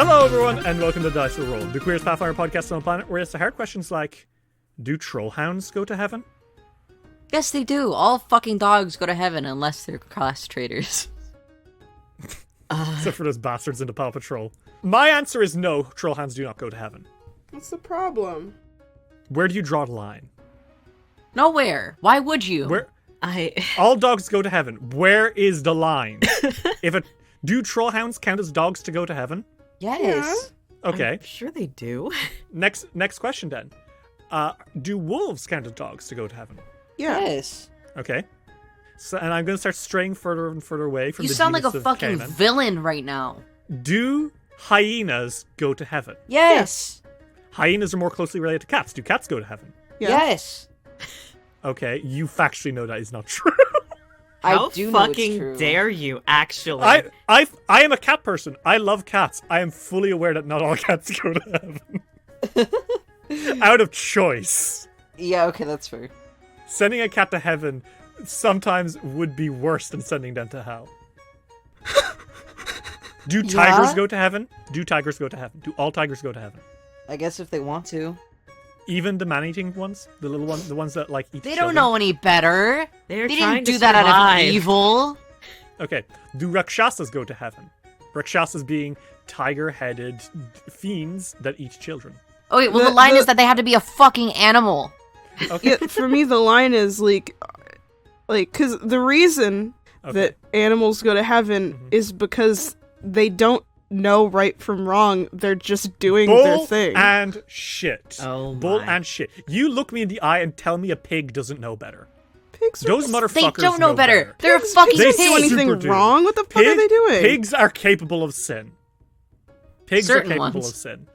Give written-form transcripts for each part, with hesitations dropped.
Hello, everyone, and welcome to Dice Roll, the Queerest Pathfinder Podcast on the planet, where it's the hard questions like, do trollhounds go to heaven? Yes, they do. All fucking dogs go to heaven unless they're class traitors. Except for those bastards in the Paw Patrol. My answer is no, trollhounds do not go to heaven. What's the problem? Where do you draw the line? Nowhere. Why would you? All dogs go to heaven. Where is the line? Do trollhounds count as dogs to go to heaven? Yes. Yeah. Okay. I'm sure they do. Next question then. Do wolves count as dogs to go to heaven? Yeah. Yes. Okay. So, and I'm going to start straying further and further away from You the sound like a genus of fucking cavemen. villain right now. Do hyenas go to heaven? Yes. Hyenas are more closely related to cats. Do cats go to heaven? Yeah. Yes. Okay, you factually know that is not true. How I do know it's fucking true. dare you, actually? I am a cat person. I love cats. I am fully aware that not all cats go to heaven. Out of choice. Yeah, okay, that's fair. Sending a cat to heaven sometimes would be worse than sending them to hell. Do tigers go to heaven? Do tigers go to heaven? Do all tigers go to heaven? I guess if they want to. Even the man-eating ones? The little ones, the ones that like eat They children? don't know any better. They're They trying didn't do to that out survive. of evil. Okay, do rakshasas go to heaven? Rakshasas being tiger-headed fiends that eat children. Okay, well, the line is that they have to be a fucking animal. Okay. Yeah, for me, the line is like, because the reason that animals go to heaven is because they don't know right from wrong. They're just doing their Bull thing. and shit. Oh Bull my. and shit. You look me in the eye and tell me a pig doesn't know better. Pigs are Those They motherfuckers don't know better. They're Pigs fucking They don't do super pigs. anything do. wrong. What the fuck are they doing? Pigs are capable of sin. Pigs Certain are capable ones. of sin.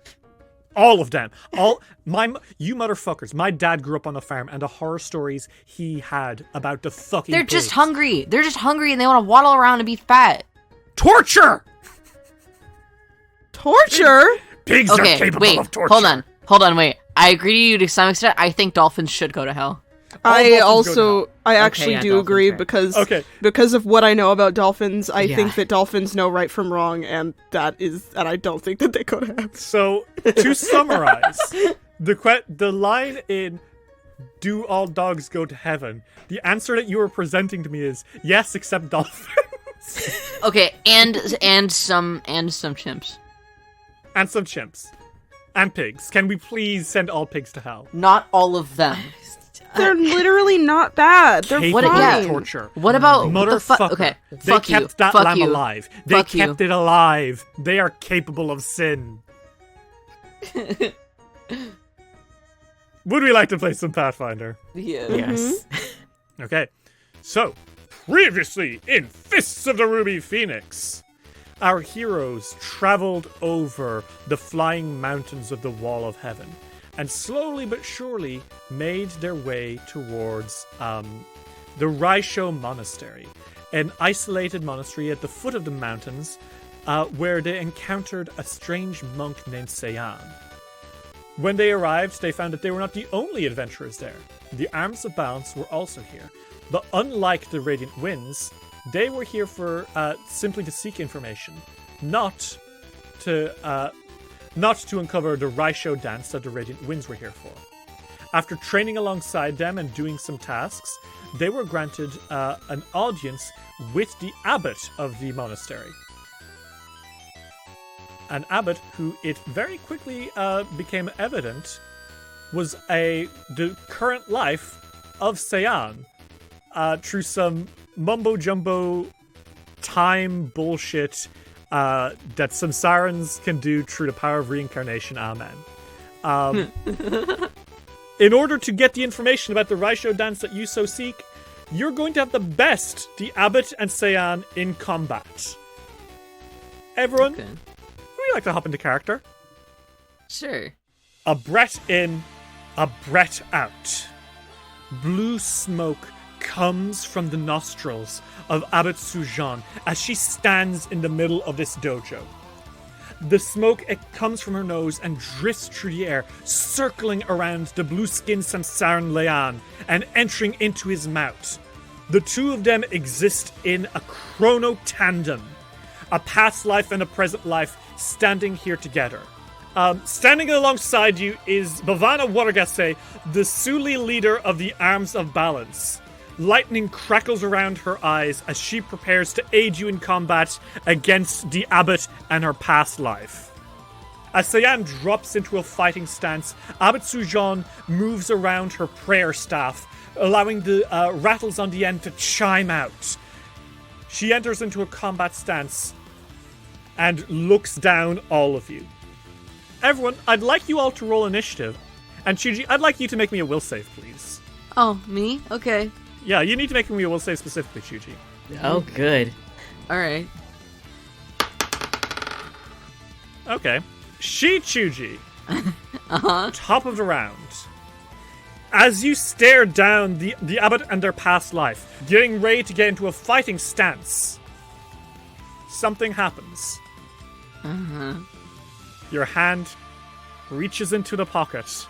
All of them. You motherfuckers. My dad grew up on a farm, and the horror stories he had about the fucking They're just pigs. hungry. They're just hungry and they want to waddle around and be fat. Torture! Torture? Pigs are Okay, capable wait. of torture. Hold on, wait. I agree to you to some extent. I think dolphins should go to hell. I dolphins go to actually yeah, do dolphins, agree right. because of what I know about dolphins. I Yeah. think that dolphins know right from wrong, and I don't think that they go to heaven. So, to summarize, the line in "Do all dogs go to heaven?" The answer that you were presenting to me is yes, except dolphins Okay, and some chimps. and some chimps and pigs. Can we please send all pigs to hell? Not all of them. They're literally not bad. They're Capable fine. of torture. What about Motherfucker. Okay, They fuck kept you. that Fuck lamb you. alive. They Fuck kept you. it alive. They are capable of sin. Would we like to play some Pathfinder? Yeah. Yes. Okay. So, previously in Fists of the Ruby Phoenix, our heroes traveled over the flying mountains of the Wall of Heaven and slowly but surely made their way towards the Rai Sho Monastery, an isolated monastery at the foot of the mountains where they encountered a strange monk named Seyan. When they arrived, they found that they were not the only adventurers there. The Arms of Balance were also here, but unlike the Radiant Winds, they were here for simply to seek information, not to uncover the Rai Sho dance that the Radiant Winds were here for. After training alongside them and doing some tasks, they were granted an audience with the Abbot of the monastery. An Abbot who it very quickly became evident was the current life of Seyan through some mumbo-jumbo time bullshit that Samsarans can do through the power of reincarnation. Amen. In order to get the information about the Rai Sho dance that you so seek, you're going to have to best the Abbot and Seyan in combat. Everyone, Okay. would you like to hop into character? Sure. A breath in, a breath out. Blue smoke comes from the nostrils of Abbot Sujan as she stands in the middle of this dojo. The smoke, it comes from her nose and drifts through the air, circling around the blue-skinned Samsaran Leon and entering into his mouth. The two of them exist in a chrono tandem. a past life and a present life standing here together. Standing alongside you is Bhavana Waragase, the Suli leader of the Arms of Balance. Lightning crackles around her eyes as she prepares to aid you in combat against the Abbot and her past life. As Sayan drops into a fighting stance, Abbot Sujan moves around her prayer staff, allowing the rattles on the end to chime out. She enters into a combat stance and looks down all of you. Everyone, I'd like you all to roll initiative. And Chuji, I'd like you to make me a will save, please. Oh, me? Okay. Yeah, you need to make me a will save specifically, Chuji. Oh, good. Alright. Okay. Chuji. Uh-huh. Top of the round. As you stare down the Abbot and their past life, getting ready to get into a fighting stance, something happens. Uh-huh. Your hand reaches into the pocket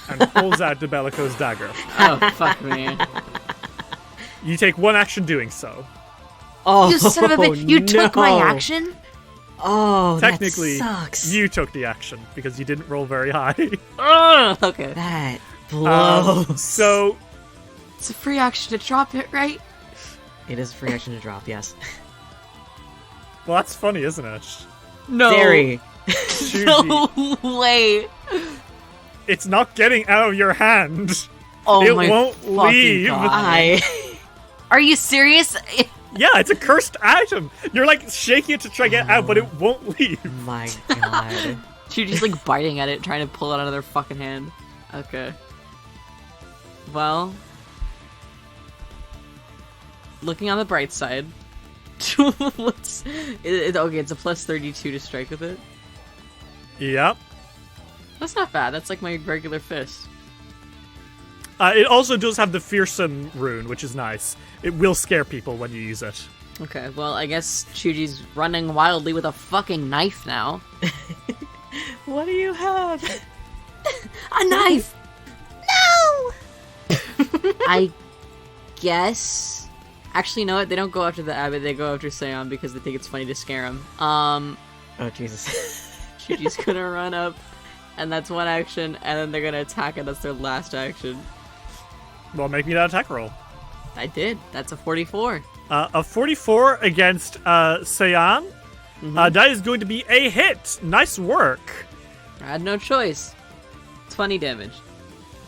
and pulls out the Bellicose dagger. Oh, fuck me. You take one action doing so. Oh, You son of a bitch. You took my no. action? Oh, Technically, that sucks. you took the action because you didn't roll very high. Ugh, okay. That blows. So, It's a free action to drop it, right? It is a free action to drop, yes. well, that's funny, isn't it? No. Very. Chuji, No way. it's not getting out of your hand. Oh It my won't fucking leave. God. I. Are you serious? Yeah, it's a cursed item. You're like shaking it to try to get out, but it won't leave. My god. She's just like biting at it, trying to pull it out of their fucking hand. Okay. Well, looking on the bright side, what's okay? It's a plus 32 to strike with it. Yep. That's not bad. That's like my regular fist. It also does have the fearsome rune, which is nice. It will scare people when you use it. Okay, well, I guess Chuji's running wildly with a fucking knife now. What do you have? A knife! No! I guess. Actually, you know what? They don't go after the Abbot, they go after Seon because they think it's funny to scare him. Oh, Jesus. Chuji's gonna run up, and that's one action, and then they're gonna attack, and that's their last action. Well, make me that attack roll. I did. That's a 44. A 44 against Seon. That is going to be a hit. Nice work. I had no choice. It's funny damage.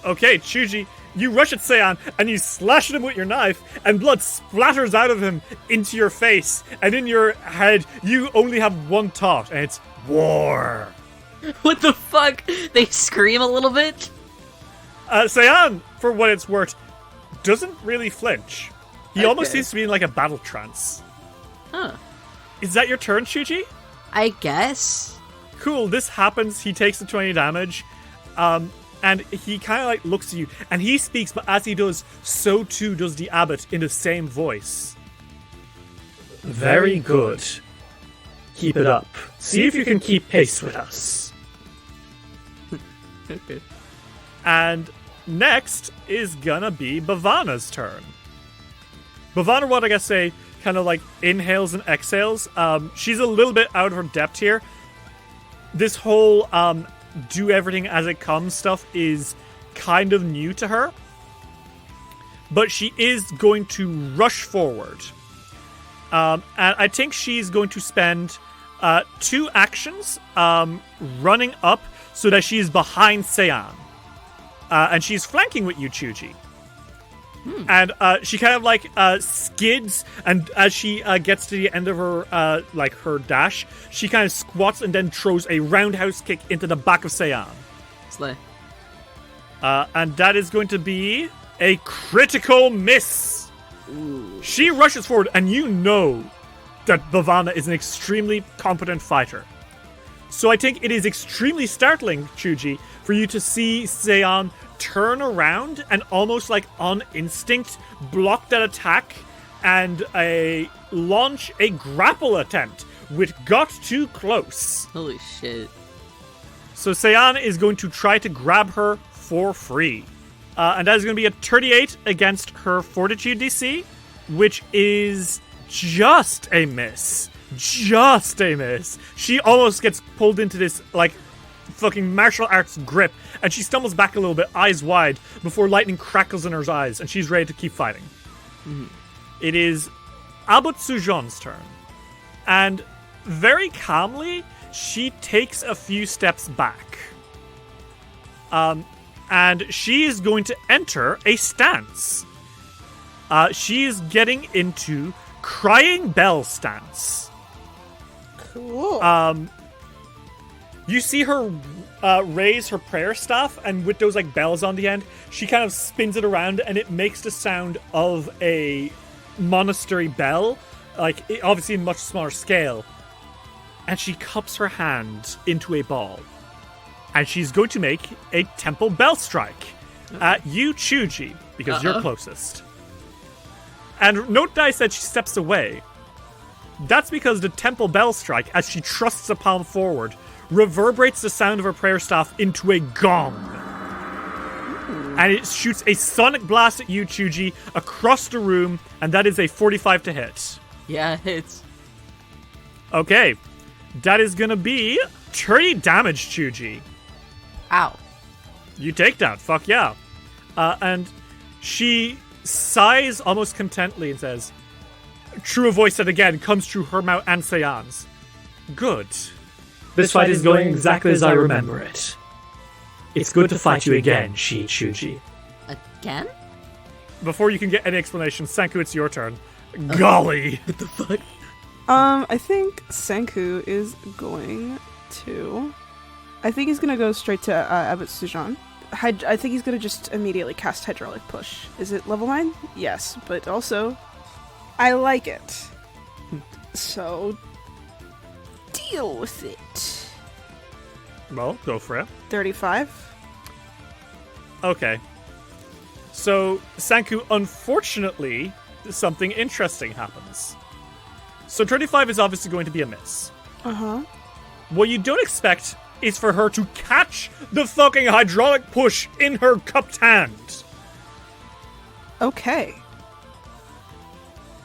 Okay, Chuji, you rush at Seon and you slash at him with your knife, and blood splatters out of him into your face. And in your head, you only have one thought, and it's war. What the fuck? They scream a little bit? Seon, for what it's worth, doesn't really flinch. He almost Okay. seems to be in like a battle trance. Huh. Is that your turn, Chuji? I guess. Cool, this happens. He takes the 20 damage. And he kind of like looks at you, and he speaks, but as he does, so too does the Abbot in the same voice. Very good. Keep it up. See if you can keep pace with us. Okay. And next is gonna be Bhavana's turn. Bhavana, what I guess say, kind of like inhales and exhales. She's a little bit out of her depth here. This whole do everything as it comes stuff is kind of new to her. But she is going to rush forward. And I think she's going to spend 2 actions running up so that she is behind Seon. And she's flanking with you, Chuji. And she kind of like skids, and as she gets to the end of her like her dash, she kind of squats and then throws a roundhouse kick into the back of Seon. Slay. And that is going to be a critical miss. Ooh. She rushes forward, and you know that Bhavana is an extremely competent fighter. So I think it is extremely startling, Chuji, for you to see Seon turn around and almost like on instinct block that attack and launch a grapple attempt, which got too close. Holy shit. So Seon is going to try to grab her for free. And that is going to be a 38 against her Fortitude DC, which is just a miss. Just a miss. She almost gets pulled into this, like, fucking martial arts grip, and she stumbles back a little bit, eyes wide, before lightning crackles in her eyes, and she's ready to keep fighting. Mm-hmm. It is Abbot Sujon's turn. And very calmly, she takes a few steps back. And she is going to enter a stance. She is getting into Crying Bell stance. Cool. You see her raise her prayer staff, and with those like bells on the end, she kind of spins it around, and it makes the sound of a monastery bell, like obviously in much smaller scale. And she cups her hand into a ball, and she's going to make a temple bell strike at you, Chuji, because you're closest. And note that I said she steps away. That's because the temple bell strike, as she thrusts a palm forward, reverberates the sound of her prayer staff into a gong. And it shoots a sonic blast at you, Chuji, across the room, and that is a 45 to hit. Yeah, it hits. Okay. That is gonna be 30 damage, Chuji. Ow. You take that, fuck yeah. And she sighs almost contently and says, through a voice that again comes through her mouth and Sean's, good. This fight is going exactly as I remember it. It's good to fight you again, Chuji. Again? Before you can get any explanation, Senku, it's your turn. Golly! What the fuck? I think Senku is going to... I think he's going to go straight to Abbot Sujon. I think he's going to just immediately cast Hydraulic Push. Is it level 9? Yes, but also, I like it. So, deal with it. Well, go for it. 35. Okay. So, Senku, unfortunately, something interesting happens. So 35 is obviously going to be a miss. Uh-huh. What you don't expect is for her to catch the fucking hydraulic push in her cupped hand. Okay.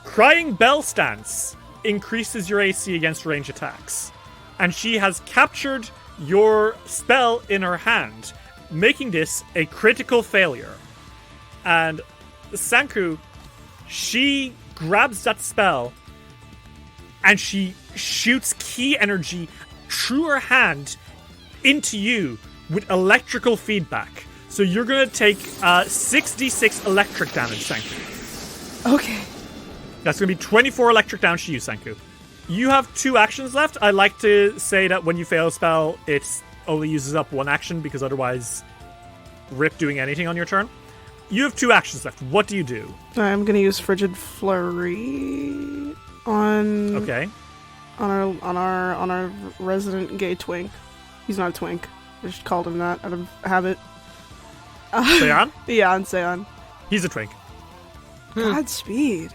Crying Bell stance increases your AC against range attacks. And she has captured your spell in her hand, making this a critical failure. And Senku, she grabs that spell and she shoots ki energy through her hand into you with electrical feedback. So you're going to take 6d6 electric damage, Senku. Okay. That's going to be 24 electric damage to you, Senku. You have 2 actions left. I like to say that when you fail a spell, it only uses up 1 action, because otherwise, rip doing anything on your turn. You have 2 actions left. What do you do? I'm going to use Frigid Flurry on... Okay. On our resident gay twink. He's not a twink. I just called him that out of habit. Seon? Yeah, on Seon. He's a twink. Godspeed.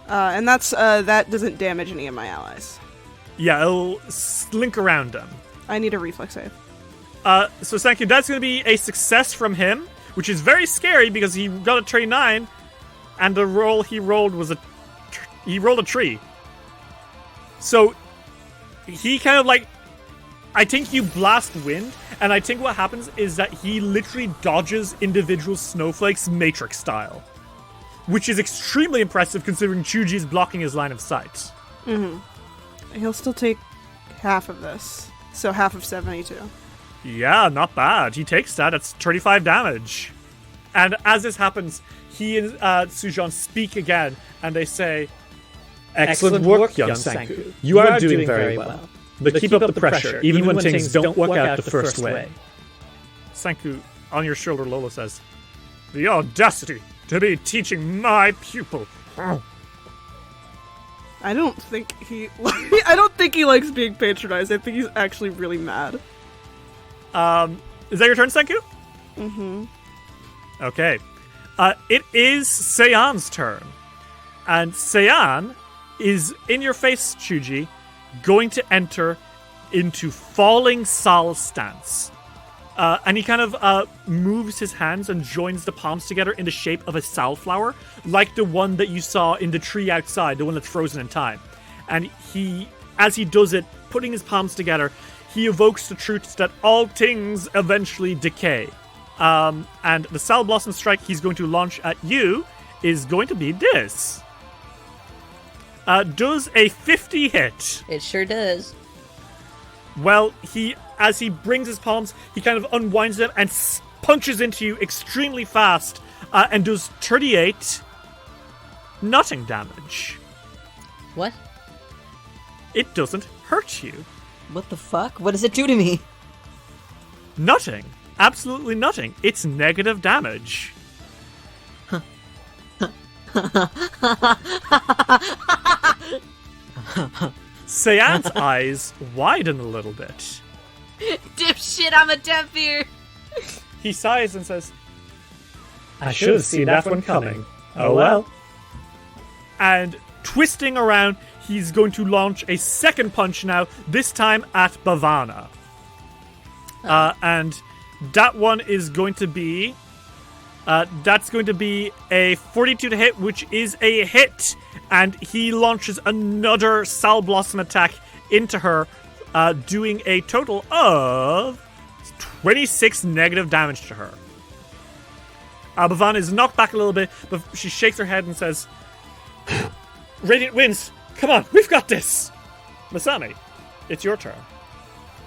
And that's that doesn't damage any of my allies. Yeah, it'll slink around them. I need a reflex save. So Senku, that's going to be a success from him, which is very scary because he got a 39, and the roll he rolled was he rolled a tree. So he kind of like, I think you blast wind, and I think what happens is that he literally dodges individual snowflakes Matrix style, which is extremely impressive considering Chuji is blocking his line of sight. Mm-hmm. He'll still take half of this, so half of 72. Yeah, not bad. He takes that. That's 35 damage. And as this happens, he and Sujon speak again, and they say, Excellent work, young Senku. You are doing very well. But keep up the pressure, even when things don't work out the first way. Senku, on your shoulder, Lola says, the audacity to be teaching my pupil. I don't think he likes being patronized. I think he's actually really mad. Is that your turn, Senku? Mm-hmm. Okay. It is Seon's turn. And Seon is, in your face, Chuji, going to enter into Falling Sol stance. And he kind of moves his hands and joins the palms together in the shape of a salflower, like the one that you saw in the tree outside, the one that's frozen in time. And as he does it, putting his palms together, he evokes the truth that all things eventually decay. And the Sal Blossom Strike he's going to launch at you is going to be this. Does a 50 hit? It sure does. Well, as he brings his palms, he kind of unwinds them and punches into you extremely fast and does 38 nutting damage. What? It doesn't hurt you. What the fuck? What does it do to me? Nothing. Absolutely nothing. It's negative damage. Cyan's eyes widen a little bit. Dipshit, I'm a deaf ear! He sighs and says, I should have seen that one coming. Oh well. And twisting around, he's going to launch a second punch now, this time at Bhavana. And that one is going to be... that's going to be a 42 to hit, which is a hit. And he launches another Sal Blossom attack into her, doing a total of 26 negative damage to her. Bhavana is knocked back a little bit, but she shakes her head and says, Radiant wins! Come on, we've got this! Masami, it's your turn.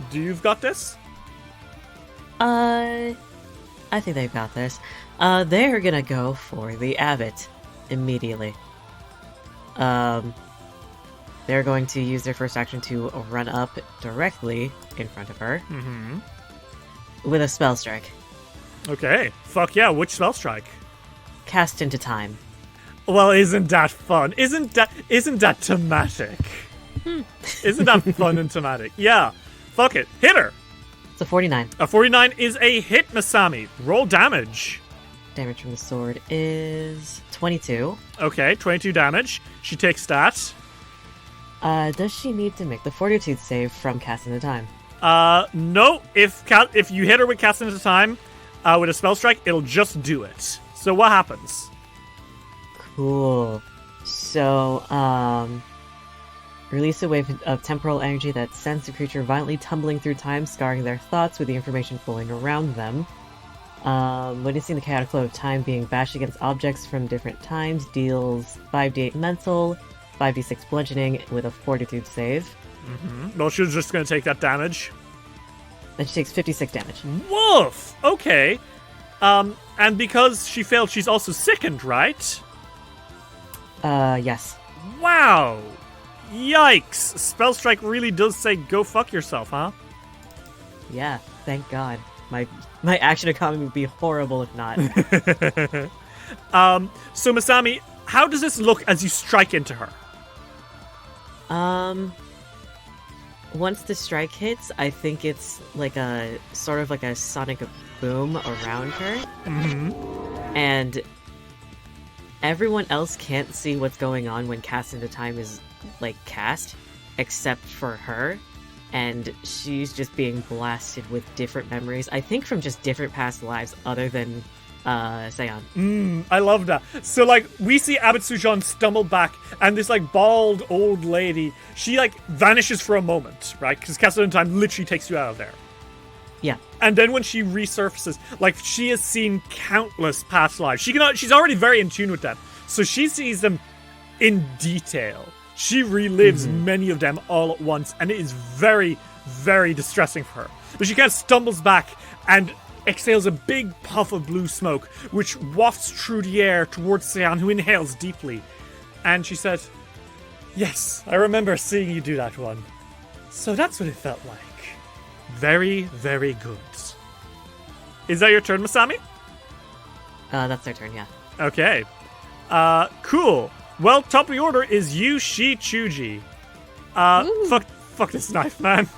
Do you've got this? I think they've got this. They're gonna go for the Abbot immediately. They're going to use their first action to run up directly in front of her with a spell strike. Okay, fuck yeah, which spell strike? Cast into time. Well, isn't that fun? Isn't that thematic? Isn't that fun and thematic? Yeah, fuck it, hit her! It's a 49. A 49 is a hit, Masami. Roll damage. Damage from the sword is 22. Okay, 22 damage. She takes that. Does she need to make the fortitude save from cast into time? No. If you hit her with cast into time, with a spell strike, it'll just do it. So what happens? Cool. So, release a wave of temporal energy that sends the creature violently tumbling through time, scarring their thoughts with the information flowing around them. Witnessing the chaotic flow of time being bashed against objects from different times deals 5d8 mental, 5d6 bludgeoning with a fortitude save. Well, she was just going to take that damage. Then she takes 56 damage. Woof! Okay. And because she failed, she's also sickened, right? Yes. Wow! Yikes! Spell strike really does say go fuck yourself, huh? Yeah, thank God. My action economy would be horrible if not. So Masami, how does this look as you strike into her? Once the strike hits, I think it's like a sort of like a sonic boom around her. And everyone else can't see what's going on when Cast into Time is like cast, except for her. And she's just being blasted with different memories, I think from just different past lives other than Seon. I love that. So, like, we see Abbot Sujan stumble back, and this, like, bald old lady, she, like, vanishes for a moment, right? Because Castle in Time literally takes you out of there. Yeah. And then when she resurfaces, like, she has seen countless past lives. She's already very in tune with them. So she sees them in detail. She relives many of them all at once, and it is very, very distressing for her. But she kind of stumbles back and exhales a big puff of blue smoke, which wafts through the air towards Seon, who inhales deeply. And she said, "Yes, I remember seeing you do that one. So that's what it felt like. Very, very good." Is that your turn, Masami? That's their turn, yeah. Okay. Cool. Well, top of the order is Yushi Chuji. Fuck this knife, man.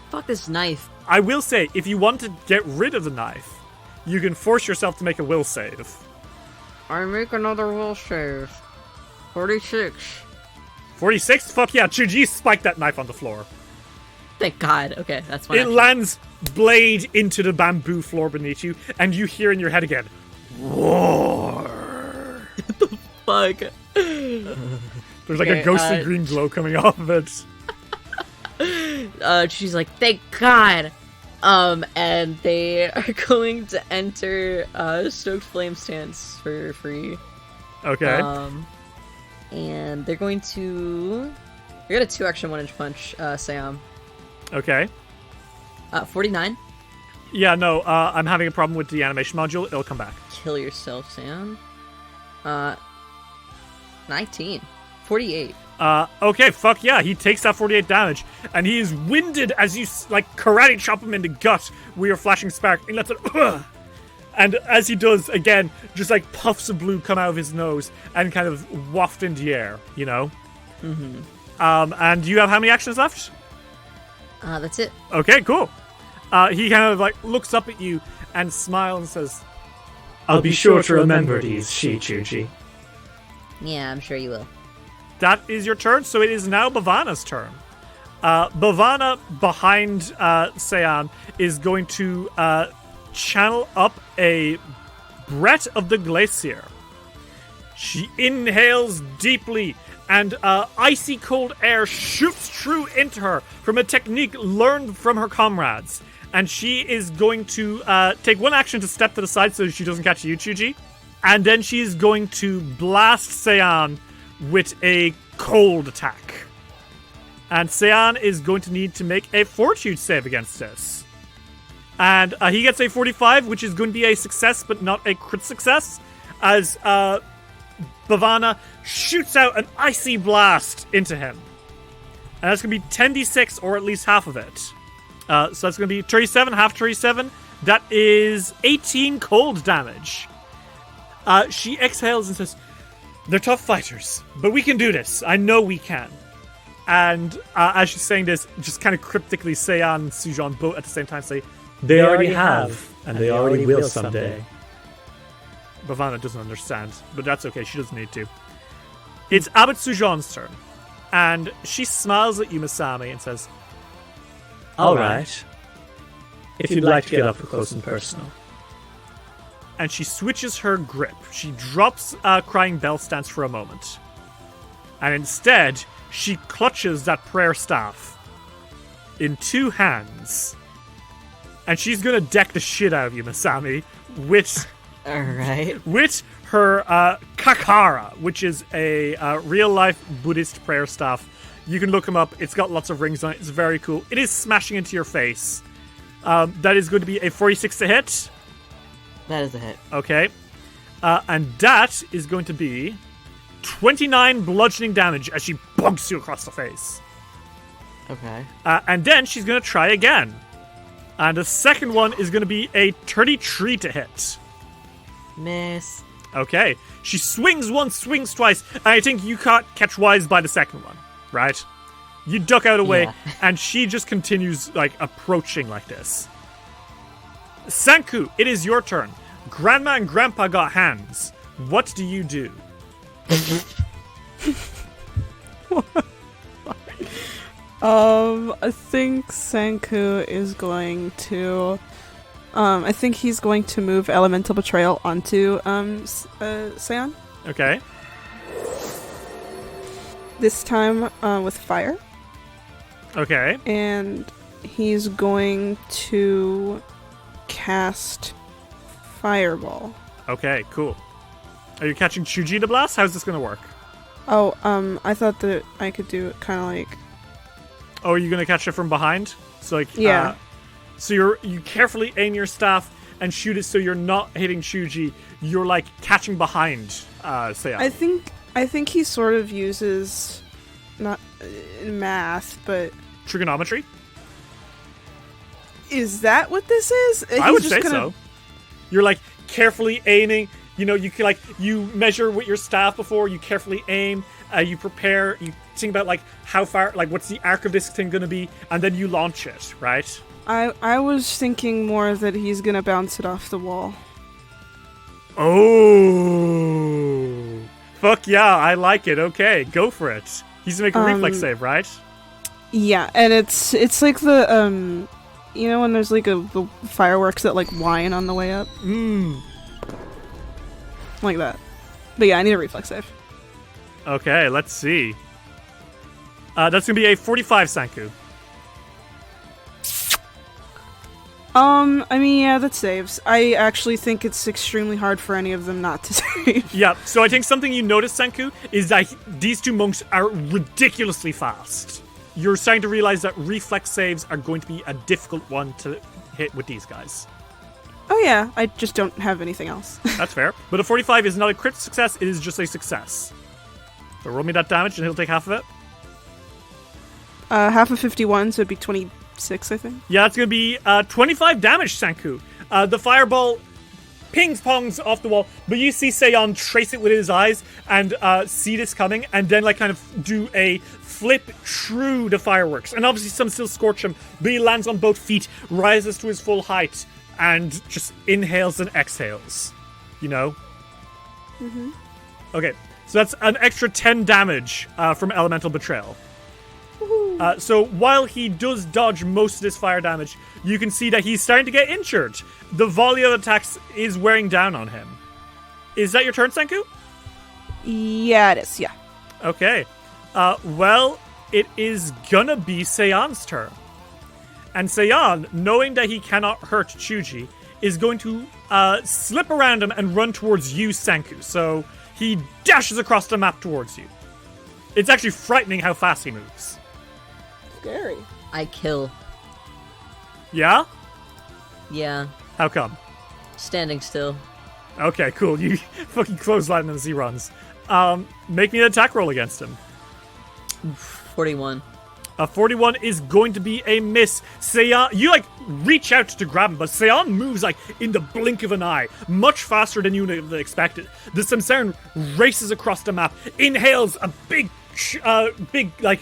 Fuck this knife. I will say, if you want to get rid of the knife, you can force yourself to make a will save. I make another will save. 46. 46? Fuck yeah, Chuji spiked that knife on the floor. Thank God. Okay, that's fine. It lands blade into the bamboo floor beneath you, and you hear in your head again, roar. Fuck. There's like a ghostly green glow coming off of it. She's like, thank God. And they are going to enter Stoked Flame stance for free. Okay. And they're going to... You're gonna 2-action 1-inch punch, Sam. Okay. 49. Yeah, no, I'm having a problem with the animation module. It'll come back. Kill yourself, Sam. 19. 48. Okay, fuck yeah, he takes that 48 damage, and he is winded as you, like, karate chop him in the gut with your flashing spark, and lets it, and as he does, again, just, like, puffs of blue come out of his nose and kind of waft into the air, you know? Mm-hmm. And you have how many actions left? That's it. Okay, cool. He kind of, like, looks up at you and smiles and says, I'll be sure to remember these, Shichuji. Yeah, I'm sure you will. That is your turn, so it is now Bhavana's turn. Bhavana, behind Sean, is going to channel up a Breath of the Glacier. She inhales deeply, and icy cold air shoots true into her from a technique learned from her comrades. And she is going to take one action to step to the side so she doesn't catch you, Chuji. And then she's going to blast Sean with a cold attack. And Sean is going to need to make a fortitude save against this. And he gets a 45, which is going to be a success, but not a crit success, as Bhavana shoots out an icy blast into him. And that's going to be 10d6, or at least half of it. So that's going to be 37, half 37. That is 18 cold damage. She exhales and says, they're tough fighters, but we can do this. I know we can. And as she's saying this, just kind of cryptically, Seon and Sujan both at the same time say, They already have, and they already will someday. Bhavana doesn't understand, but that's okay. She doesn't need to. It's Abbot Sujan's turn. And she smiles at you, Masami, and says, All right. If you'd like to get up close and personal. And she switches her grip. She drops Crying Bell stance for a moment. And instead, she clutches that prayer staff in two hands. And she's going to deck the shit out of you, Masami, with her Kakara, which is a real-life Buddhist prayer staff. You can look them up. It's got lots of rings on it. It's very cool. It is smashing into your face. That is going to be a 46 to hit. That is a hit. Okay. And that is going to be 29 bludgeoning damage as she bonks you across the face. Okay. And then she's going to try again. And the second one is going to be a 33 to hit. Miss. Okay. She swings once, swings twice, and I think you can't catch wise by the second one, right? You duck out of the way, and she just continues, like, approaching like this. Sanku, it is your turn. Grandma and Grandpa got hands. What do you do? I think Sanku is going to... I think he's going to move Elemental Betrayal onto Seon. Okay. This time with fire. Okay. And he's going to cast Fireball. Okay, cool. Are you catching Chuji to blast? How's this going to work? Oh, I thought that I could do it kind of like... Oh, are you going to catch it from behind? So like, yeah. So you carefully aim your staff and shoot it so you're not hitting Chuji. You're like catching behind Seon. I think he sort of uses not math, but trigonometry. Is that what this is? I would say so. You're like carefully aiming. You know, you can like you measure with your staff before you carefully aim. You prepare. You think about like how far, like what's the arc of this thing going to be, and then you launch it. Right. I was thinking more that he's gonna bounce it off the wall. Oh, fuck yeah! I like it. Okay, go for it. He's gonna make a reflex save, right? Yeah, and it's like the You know when there's like the fireworks that like whine on the way up? Like that. But yeah, I need a reflex save. Okay, let's see. That's gonna be a 45, Sanku. I mean, yeah, that saves. I actually think it's extremely hard for any of them not to save. Yeah, so I think something you notice, Sanku, is that these two monks are ridiculously fast. You're starting to realize that reflex saves are going to be a difficult one to hit with these guys. Oh yeah, I just don't have anything else. That's fair. But a 45 is not a crit success, it is just a success. So roll me that damage and he'll take half of it. Half of 51, so it'd be 26, I think. Yeah, that's going to be 25 damage, Sanku. The fireball pings-pongs off the wall, but you see Seon trace it with his eyes and see this coming, and then like kind of do a flip through the fireworks. And obviously some still scorch him, but he lands on both feet, rises to his full height, and just inhales and exhales. You know? Mm-hmm. Okay, so that's an extra 10 damage from Elemental Betrayal. So while he does dodge most of this fire damage, you can see that he's starting to get injured. The volley of attacks is wearing down on him. Is that your turn, Sanku? Yeah, it is, yeah. Okay. Well, it is gonna be Seon's turn. And Seon, knowing that he cannot hurt Chuji, is going to slip around him and run towards you, Sanku. So he dashes across the map towards you. It's actually frightening how fast he moves. Scary. I kill. Yeah? Yeah. How come? Standing still. Okay, cool. You fucking clothesline him as he runs. Make me an attack roll against him. 41. A 41 is going to be a miss. Seon, you like reach out to grab him, but Seon moves like in the blink of an eye, much faster than you would have expected. The Samsaran races across the map, inhales a big like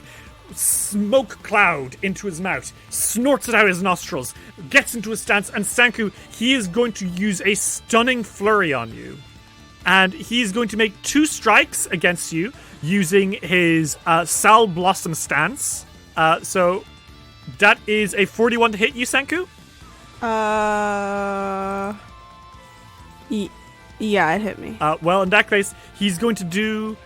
smoke cloud into his mouth, snorts it out his nostrils, gets into a stance, and Sanku, he is going to use a stunning flurry on you. And he's going to make 2 strikes against you using his Sal Blossom stance. So that is a 41 to hit you, Sanku? Yeah, it hit me. Well, in that case, he's going to do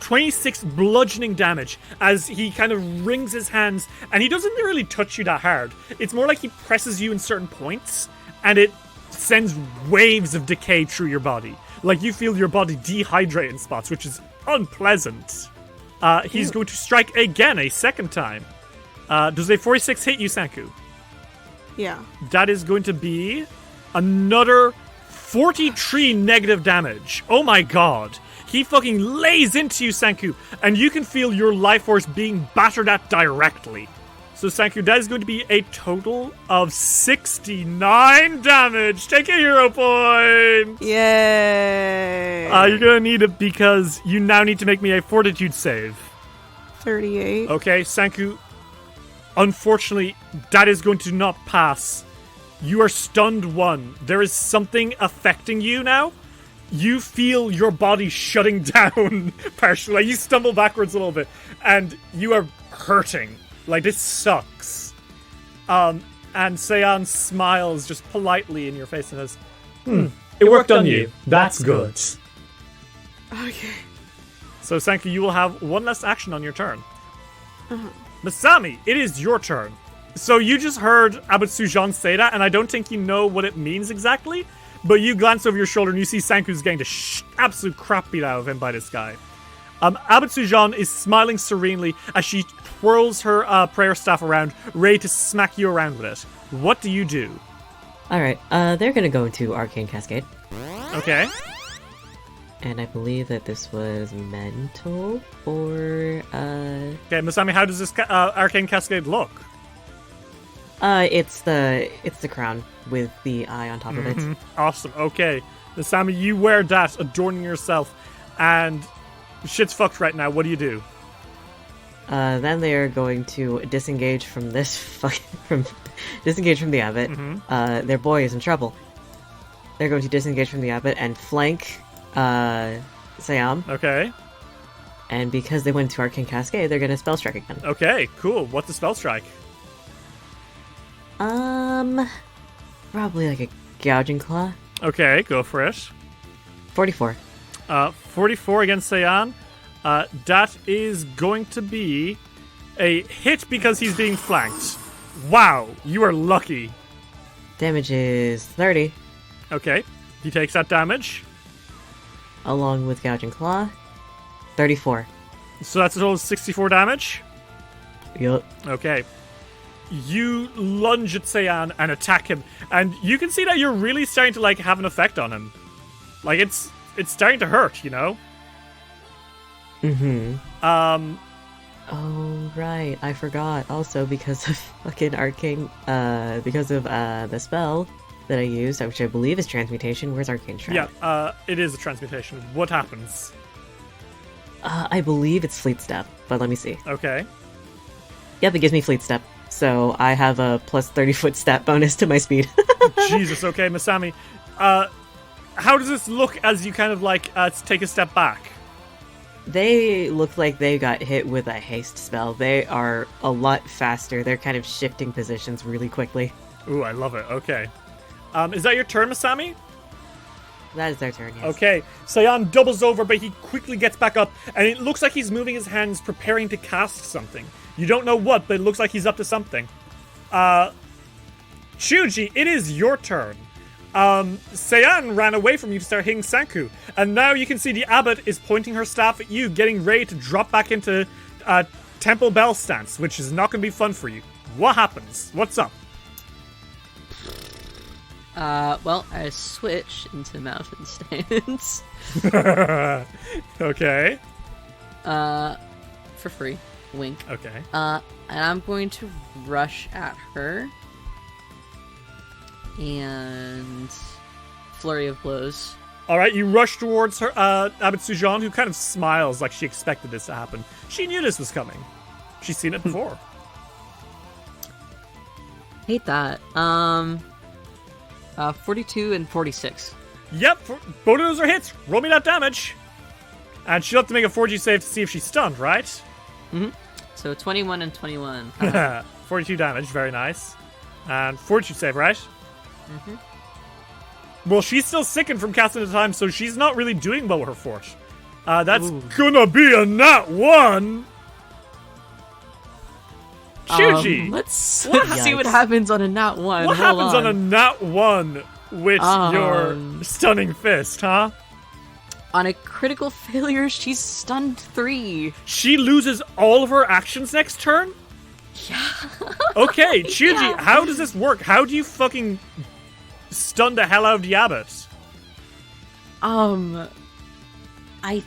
26 bludgeoning damage as he kind of wrings his hands, and he doesn't really touch you that hard. It's more like he presses you in certain points, and it sends waves of decay through your body. Like you feel your body dehydrate in spots, which is unpleasant. He's going to strike again a second time. Does a 46 hit you, Sanku? Yeah. That is going to be another 43 negative damage. Oh my god. He fucking lays into you, Sanku, and you can feel your life force being battered at directly. So, Sanku, that is going to be a total of 69 damage. Take a hero point! Yay! You're going to need it because you now need to make me a fortitude save. 38. Okay, Sanku, unfortunately, that is going to not pass. You are stunned 1. There is something affecting you now. You feel your body shutting down partially. Like you stumble backwards a little bit, and you are hurting. Like, this sucks. And Seon smiles just politely in your face and says, It worked on you. That's good. Okay. So, Sanku, you will have one less action on your turn. Masami, it is your turn. So you just heard Abbot Sujan say that, and I don't think you know what it means exactly, but you glance over your shoulder and you see Sanku's getting the absolute crap beat out of him by this guy. Abbot Sujan is smiling serenely as she twirls her prayer staff around, ready to smack you around with it. What do you do? Alright, they're gonna go into Arcane Cascade. Okay. And I believe that this was mental or Okay, Masami, how does this Arcane Cascade look? It's the crown with the eye on top of it. Awesome. Okay. Masami, you wear that, adorning yourself, and shit's fucked right now. What do you do? Then they are going to disengage from this disengage from the Abbot. Their boy is in trouble. They're going to disengage from the Abbot and flank Sayam. Okay. And because they went to Arcane Cascade, they're going to spell strike again. Okay, cool. What's the spell strike? Probably like a gouging claw. Okay, go for it. 44. 44 against Sayan. That is going to be a hit because he's being flanked. Wow, you are lucky. Damage is 30. Okay, he takes that damage. Along with gouging claw. 34. So that's a total of 64 damage. Yup. Okay. You lunge at Sayan and attack him, and you can see that you're really starting to have an effect on him. It's starting to hurt, you know? Mm-hmm. Oh, right. I forgot. Also, because of fucking arcane, because of the spell that I used, which I believe is transmutation. Where's arcane shroud? Yeah, it is a transmutation. What happens? I believe it's fleet step, but let me see. Okay. Yep, it gives me fleet step. So I have a plus 30-foot stat bonus to my speed. Jesus, okay, Masami. How does this look as you kind of take a step back? They look like they got hit with a haste spell. They are a lot faster. They're kind of shifting positions really quickly. Ooh, I love it. Okay. Is that your turn, Masami? That is their turn, yes. Okay, Sayan doubles over, but he quickly gets back up, and it looks like he's moving his hands, preparing to cast something. You don't know what, but it looks like he's up to something. Chuji, it is your turn. Sayan ran away from you to start hitting Sanku, and now you can see the Abbot is pointing her staff at you, getting ready to drop back into Temple Bell stance, which is not going to be fun for you. What happens? What's up? Well, I switch into mountain stance. Okay. For free. Wink. Okay. And I'm going to rush at her. And flurry of blows. All right, you rush towards her, Abbot Sujan, who kind of smiles like she expected this to happen. She knew this was coming. She's seen it before. Hate that. 42 and 46. Yep, both of those are hits. Roll me that damage. And she'll have to make a 4G save to see if she's stunned, right? Mm-hmm. So 21 and 21. 42 damage, very nice. And fortitude save, right? Mm-hmm. Well, she's still sickened from casting at the time, so she's not really doing well with her fort. That's gonna be a nat 1! Chuji! Let's see what happens on a nat 1. What happens on a nat 1 with your stunning fist, huh? On a critical failure, she's stunned 3. She loses all of her actions next turn? Yeah. Okay, Chuji, Yeah. how does this work? How do you fucking stun the hell out of the Abbot? I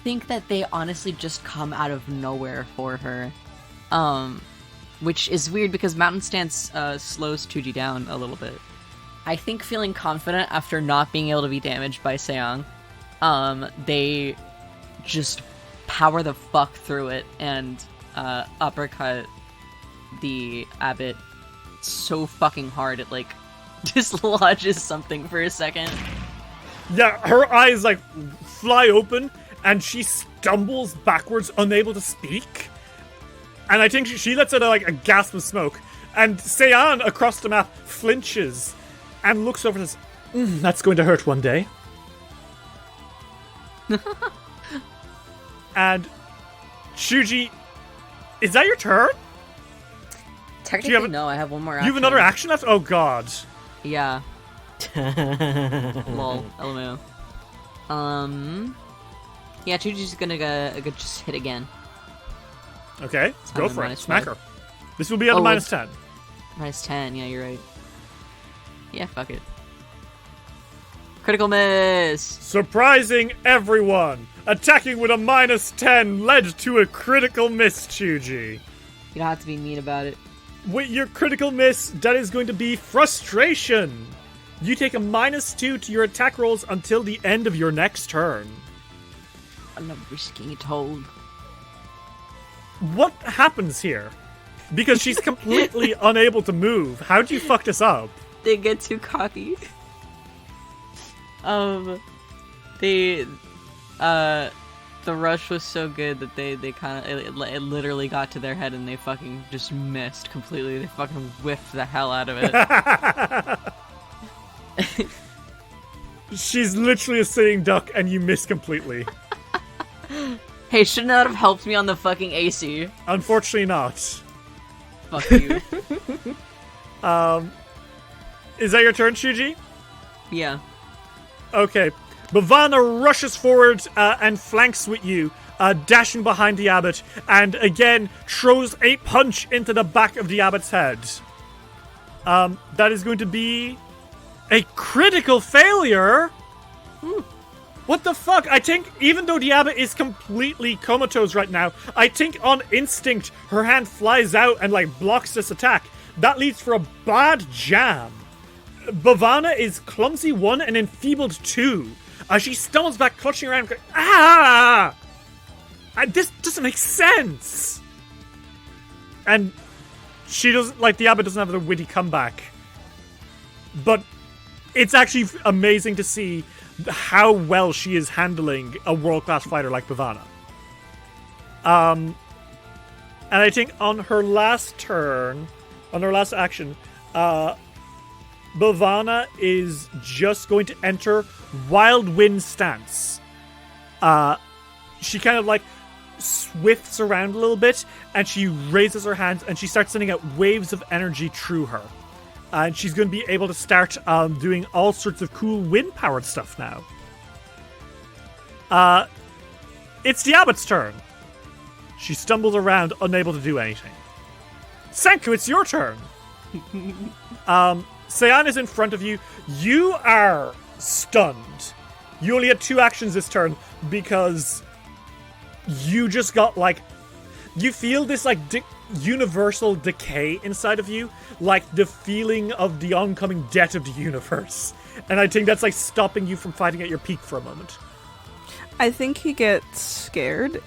think that they honestly just come out of nowhere for her. Which is weird because Mountain Stance slows Chuji down a little bit. I think feeling confident after not being able to be damaged by Seong, they just power the fuck through it and uppercut the Abbot so fucking hard it dislodges something for a second. Yeah, her eyes fly open and she stumbles backwards, unable to speak. And I think she lets out a gasp of smoke. And Sean across the map flinches and looks over and says, that's going to hurt one day. And Shuji, is that your turn? Technically, no, I have one more action. You have another action left? Oh, God. Yeah. Lol. LMAO. Yeah, Chuji's gonna just hit again. Okay, go for it. -5. Smack her. This will be at a -10. -10, yeah, you're right. Yeah, fuck it. Critical miss! Surprising everyone! Attacking with a -10 led to a critical miss, Chuji. You don't have to be mean about it. With your critical miss, that is going to be frustration. You take a -2 to your attack rolls until the end of your next turn. I'm not risking it all. What happens here? Because she's completely unable to move. How'd you fuck this up? They get too cocky. The rush was so good that they kind of it literally got to their head and they fucking just missed completely. They fucking whiffed the hell out of it. She's literally a sitting duck and you miss completely. Hey, shouldn't that have helped me on the fucking AC? Unfortunately not. Fuck you. Is that your turn, Shuji? Yeah. Okay. Bhavana rushes forward and flanks with you, dashing behind the abbot, and again throws a punch into the back of the abbot's head. That is going to be a critical failure. What the fuck? I think even though the abbot is completely comatose right now, I think on instinct her hand flies out and like blocks this attack. That leads for a bad jam. Bhavana is clumsy 1 and enfeebled 2. She stumbles back, clutching around, going, ah! This doesn't make sense. And she doesn't, like, the abbot doesn't have the witty comeback. But it's actually amazing to see how well she is handling a world-class fighter like Bhavana. And I think on her last turn, on her last action, Bhavana is just going to enter Wild Wind stance. She kind of like swifts around a little bit and she raises her hands and she starts sending out waves of energy through her. And she's going to be able to start doing all sorts of cool wind-powered stuff now. It's the abbot's turn. She stumbles around, unable to do anything. Senku, it's your turn. Sean is in front of you. You are stunned. You only had 2 actions this turn because you just got like... You feel this like universal decay inside of you, like the feeling of the oncoming death of the universe. And I think that's like stopping you from fighting at your peak for a moment. I think he gets scared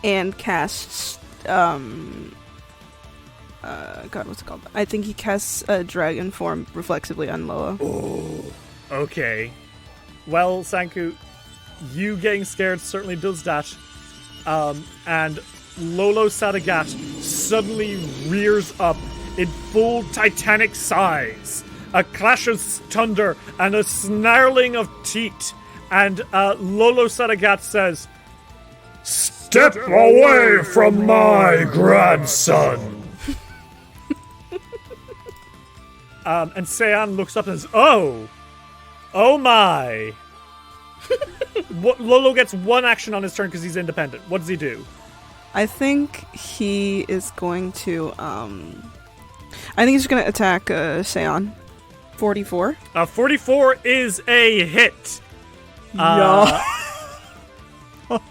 and casts God, what's it called? I think he casts a dragon form reflexively on Loa. Oh, okay. Well, Sanku, you getting scared certainly does that. And Lolo Sadagat suddenly rears up in full titanic size. A clash of thunder and a snarling of teeth. And Lolo Sadagat says, "Step away from my grandson." And Sean looks up and says, "Oh my." Lolo gets 1 action on his turn because he's independent. What does he do? I think he is going to, I think he's going to attack, Seon. 44. 44 is a hit. No.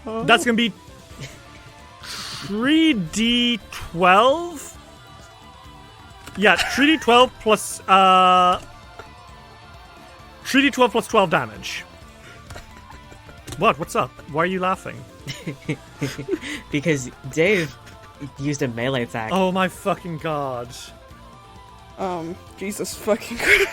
That's going to be 3d12. Yeah, 3d12 plus 3d12 plus 12 damage. What? What's up? Why are you laughing? Because Dave used a melee attack. Oh my fucking god. Jesus fucking Christ.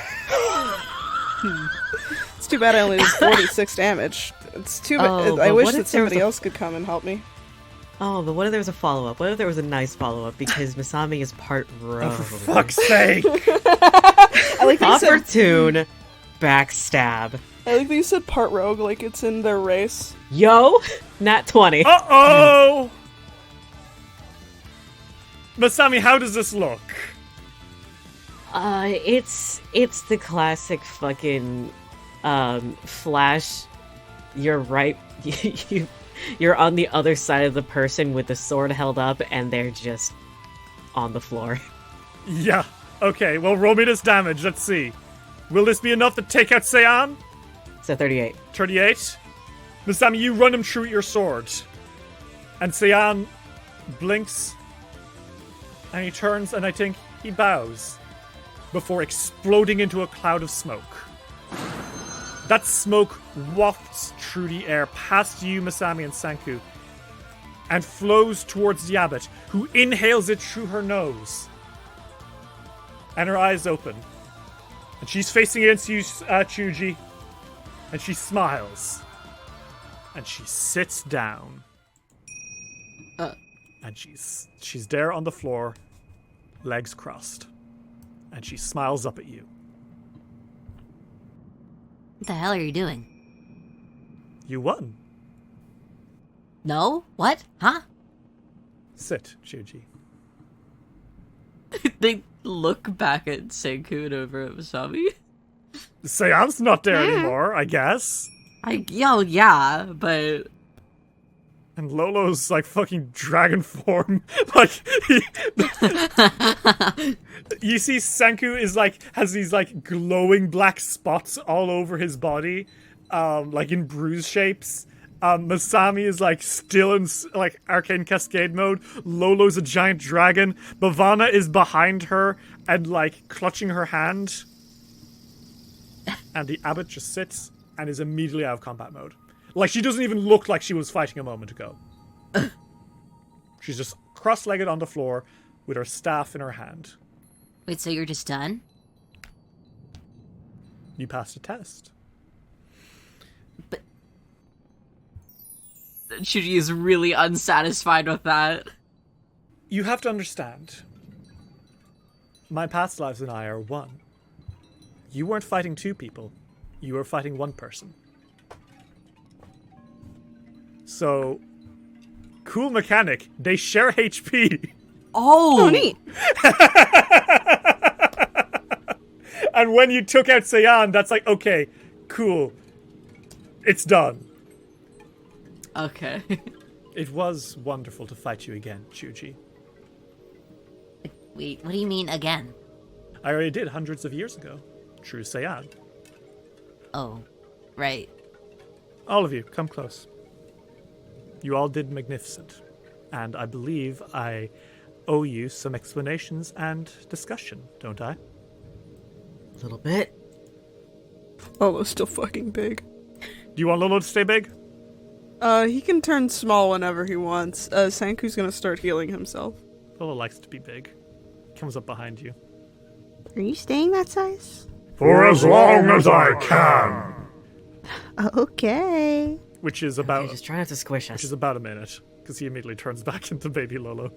It's too bad I only did 46 damage. It's too bad. Oh, I but wish what that if there was somebody a- else could come and help me. Oh, but what if there was a follow-up? What if there was a nice follow-up? Because Masami is part rogue. Oh, for fuck's sake. I like that you said, Opportune backstab. I like that you said part rogue, like it's in their race. Yo, nat 20. Uh-oh! Masami, how does this look? It's the classic fucking Flash. You're right. You're on the other side of the person with the sword held up, and they're just on the floor. Yeah. Okay, well, roll me this damage. Let's see. Will this be enough to take out Seon? So 38. 38. Masami, you run him through with your sword. And Seon blinks. And he turns, and I think he bows. Before exploding into a cloud of smoke. That smoke wafts through the air past you, Masami and Sanku, and flows towards the abbot, who inhales it through her nose. And her eyes open. And she's facing against you, Chuji. And she smiles. And she sits down. And she's there on the floor, legs crossed. And she smiles up at you. What the hell are you doing? You won. No? What? Huh? Sit, Chuji. They look back at Senku and over at Masami. Seance not there anymore, I guess. Yeah, but... And Lolo's like fucking dragon form. Like, you see Senku is like, has these like glowing black spots all over his body, like in bruise shapes. Masami is like still in like arcane cascade mode. Lolo's a giant dragon. Bhavana is behind her and like clutching her hand. And the abbot just sits and is immediately out of combat mode. Like, she doesn't even look like she was fighting a moment ago. She's just cross-legged on the floor with her staff in her hand. Wait, so you're just done? You passed a test. But... Chuji is really unsatisfied with that. You have to understand. My past lives and I are one. You weren't fighting two people. You were fighting one person. So, cool mechanic. They share HP. Oh, neat. And when you took out Seiyan, that's like, okay, cool. It's done. Okay. It was wonderful to fight you again, Chuji. Wait, what do you mean again? I already did hundreds of years ago. True Seiyan. Oh, right. All of you, come close. You all did magnificent. And I believe I owe you some explanations and discussion, don't I? A little bit. Lolo's still fucking big. Do you want Lolo to stay big? He can turn small whenever he wants. Sanku's gonna start healing himself. Lolo likes to be big. Comes up behind you. Are you staying that size? For as long as I can. Okay. Which is about... Okay, just try not to squish us. Which is about a minute. Because he immediately turns back into baby Lolo.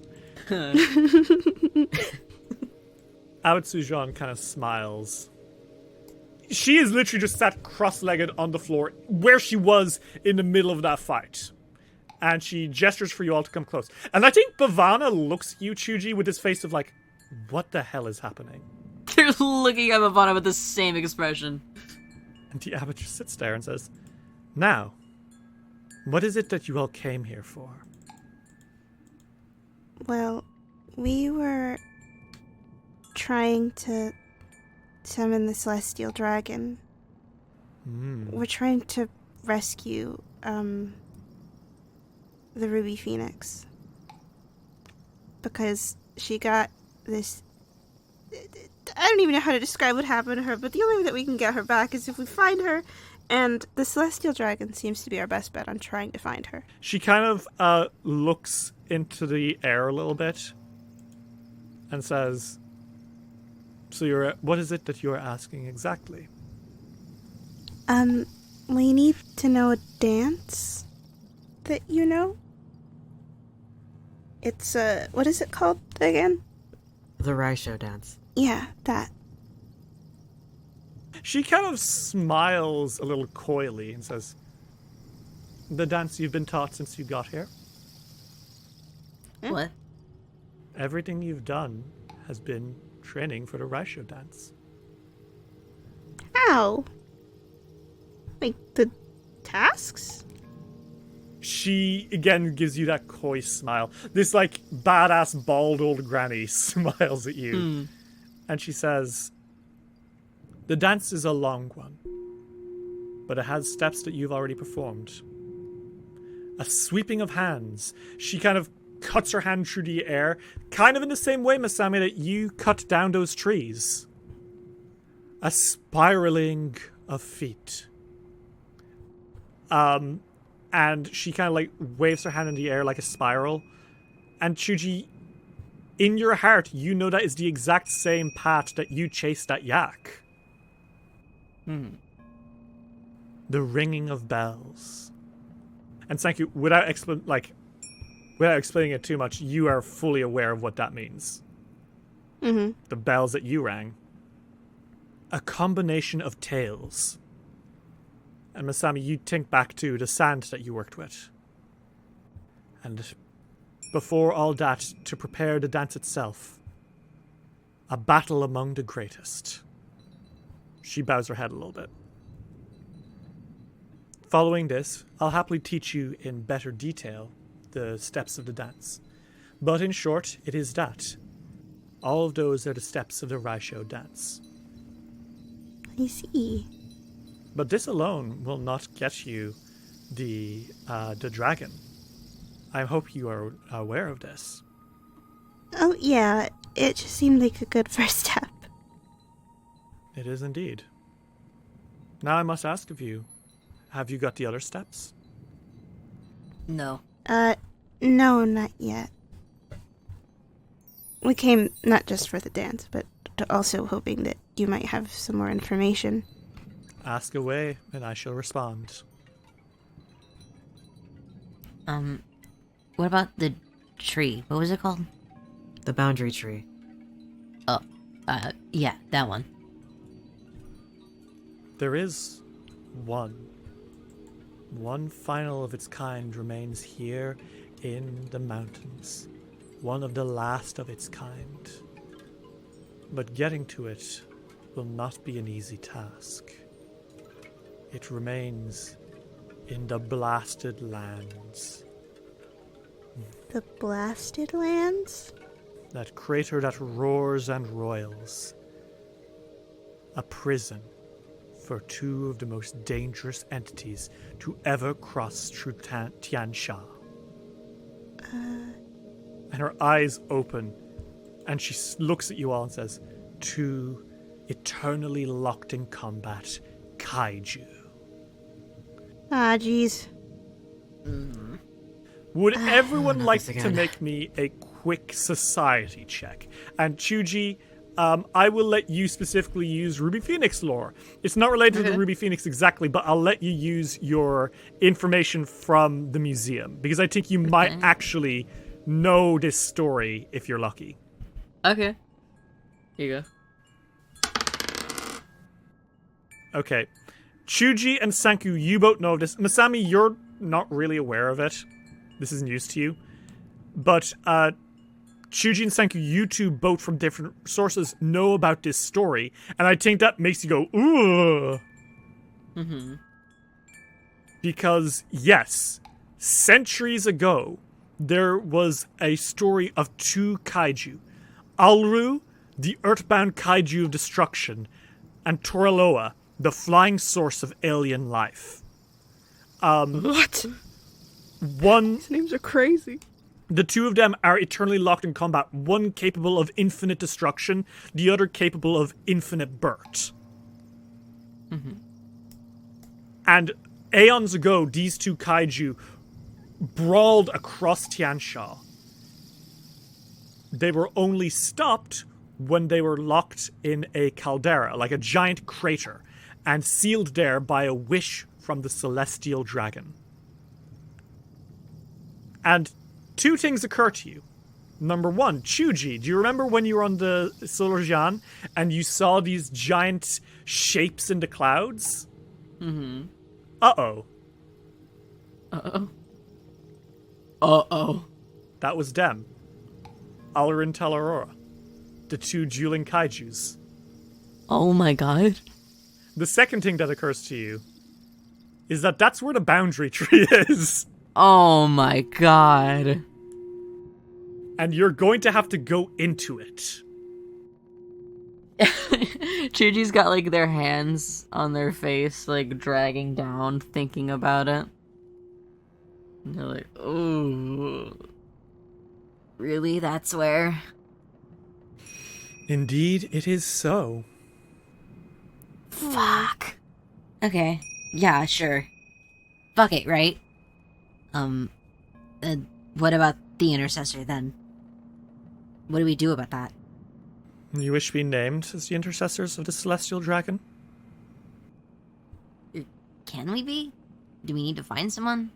Abbot Sujan kind of smiles. She is literally just sat cross-legged on the floor where she was in the middle of that fight. And she gestures for you all to come close. And I think Bhavana looks at you, Chuji, with this face of like, what the hell is happening? They're looking at Bhavana with the same expression. And the abbot just sits there and says, now, what is it that you all came here for? Well, we were trying to summon the celestial dragon. We're trying to rescue, the Ruby Phoenix. Because she got this... I don't even know how to describe what happened to her, but the only way that we can get her back is if we find her, and the celestial dragon seems to be our best bet on trying to find her. She kind of looks into the air a little bit and says, so what is it that you're asking exactly? We need to know a dance that you know. It's, what is it called again? The Rai Sho dance. Yeah, that. She kind of smiles a little coyly and says, the dance you've been taught since you got here? What? Everything you've done has been training for the Rai Sho dance. Ow. Like, the tasks? She, again, gives you that coy smile. This, like, badass, bald old granny smiles at you. And she says, the dance is a long one, but it has steps that you've already performed. A sweeping of hands. She kind of cuts her hand through the air, kind of in the same way, Masami, that you cut down those trees. A spiraling of feet. And she kind of like waves her hand in the air like a spiral. And Chuji, in your heart, you know that is the exact same path that you chased that yak. The ringing of bells. And thank you, without without explaining it too much, you are fully aware of what that means. Mm-hmm. The bells that you rang. A combination of tales. And Masami, you think back to the sand that you worked with. And before all that, to prepare the dance itself, a battle among the greatest. She bows her head a little bit. Following this, I'll happily teach you in better detail the steps of the dance. But in short, it is that. All of those are the steps of the Rai Sho dance. I see. But this alone will not get you the dragon. I hope you are aware of this. Oh, yeah. It just seemed like a good first step. It is indeed. Now I must ask of you, have you got the other steps? No. No, not yet. We came not just for the dance, but also hoping that you might have some more information. Ask away, and I shall respond. What about the tree? What was it called? The boundary tree. Oh, yeah, that one. There is one. One final of its kind remains here in the mountains. One of the last of its kind. But getting to it will not be an easy task. It remains in the blasted lands. The blasted lands? That crater that roars and roils. A prison for two of the most dangerous entities to ever cross through Tian Sha. And her eyes open, and she looks at you all and says, two eternally locked in combat kaiju. Ah, jeez. Would everyone like this to again. make me a quick society check? And Chuji, I will let you specifically use Ruby Phoenix lore. It's not related to Ruby Phoenix exactly, but I'll let you use your information from the museum, because I think you might actually know this story if you're lucky. Okay. Here you go. Okay. Chuji and Sanku, you both know this. Masami, you're not really aware of it. This is news to you. But Chuji and Sanku, you two both from different sources know about this story. And I think that makes you go, ooh. Mm-hmm. Because, yes, centuries ago, there was a story of two kaiju. Alru, the earthbound kaiju of destruction, and Toraloa, the flying source of alien life. What? One, These names are crazy. the two of them are eternally locked in combat, one capable of infinite destruction, the other capable of infinite birth. Mm-hmm. And aeons ago, these two kaiju brawled across Tiansha. They were only stopped when they were locked in a caldera, like a giant crater, and sealed there by a wish from the celestial dragon. And two things occur to you. Number one, Chuji, do you remember when you were on the Solar Jan and you saw these giant shapes in the clouds? Mm-hmm. Uh-oh. Uh-oh. Uh-oh. That was them. Alur and Talarora. The two dueling kaijus. Oh my god. The second thing that occurs to you is that that's where the boundary tree is. Oh my god. And you're going to have to go into it. Chuji's got like their hands on their face, like dragging down, thinking about it. And they're like, oh. Really? That's where? Indeed, it is so. Fuck. Okay. Yeah, sure. Fuck it, right? What about the intercessor then? What do we do about that? You wish to be named as the intercessors of the celestial dragon? Can we be? Do we need to find someone?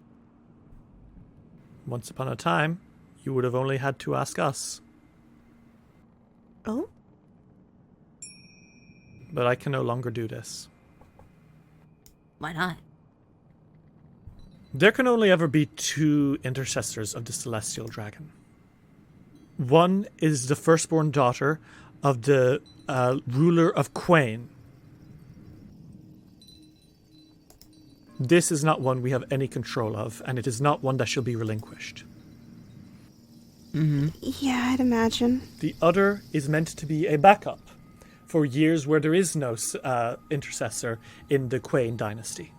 Once upon a time, You would have only had to ask us. Oh? But I can no longer do this. Why not? There can only ever be 2 intercessors of the Celestial Dragon. One is the firstborn daughter of the ruler of Quain. This is not one we have any control of, and it is not one that shall be relinquished. Mm-hmm. Yeah, I'd imagine. The other is meant to be a backup for years where there is no intercessor in the Quain dynasty.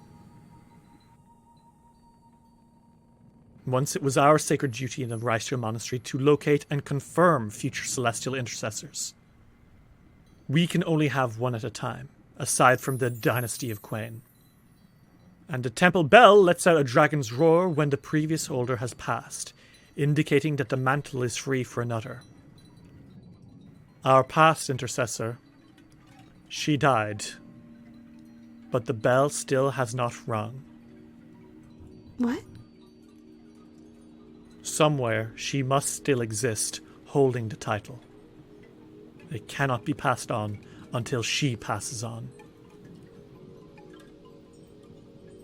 Once it was our sacred duty in the Rai Sho Monastery to locate and confirm future celestial intercessors. We can only have one at a time, aside from the dynasty of Quain. And the temple bell lets out a dragon's roar when the previous holder has passed, indicating that the mantle is free for another. Our past intercessor, she died, but the bell still has not rung. What? Somewhere she must still exist, holding the title. It cannot be passed on until she passes on.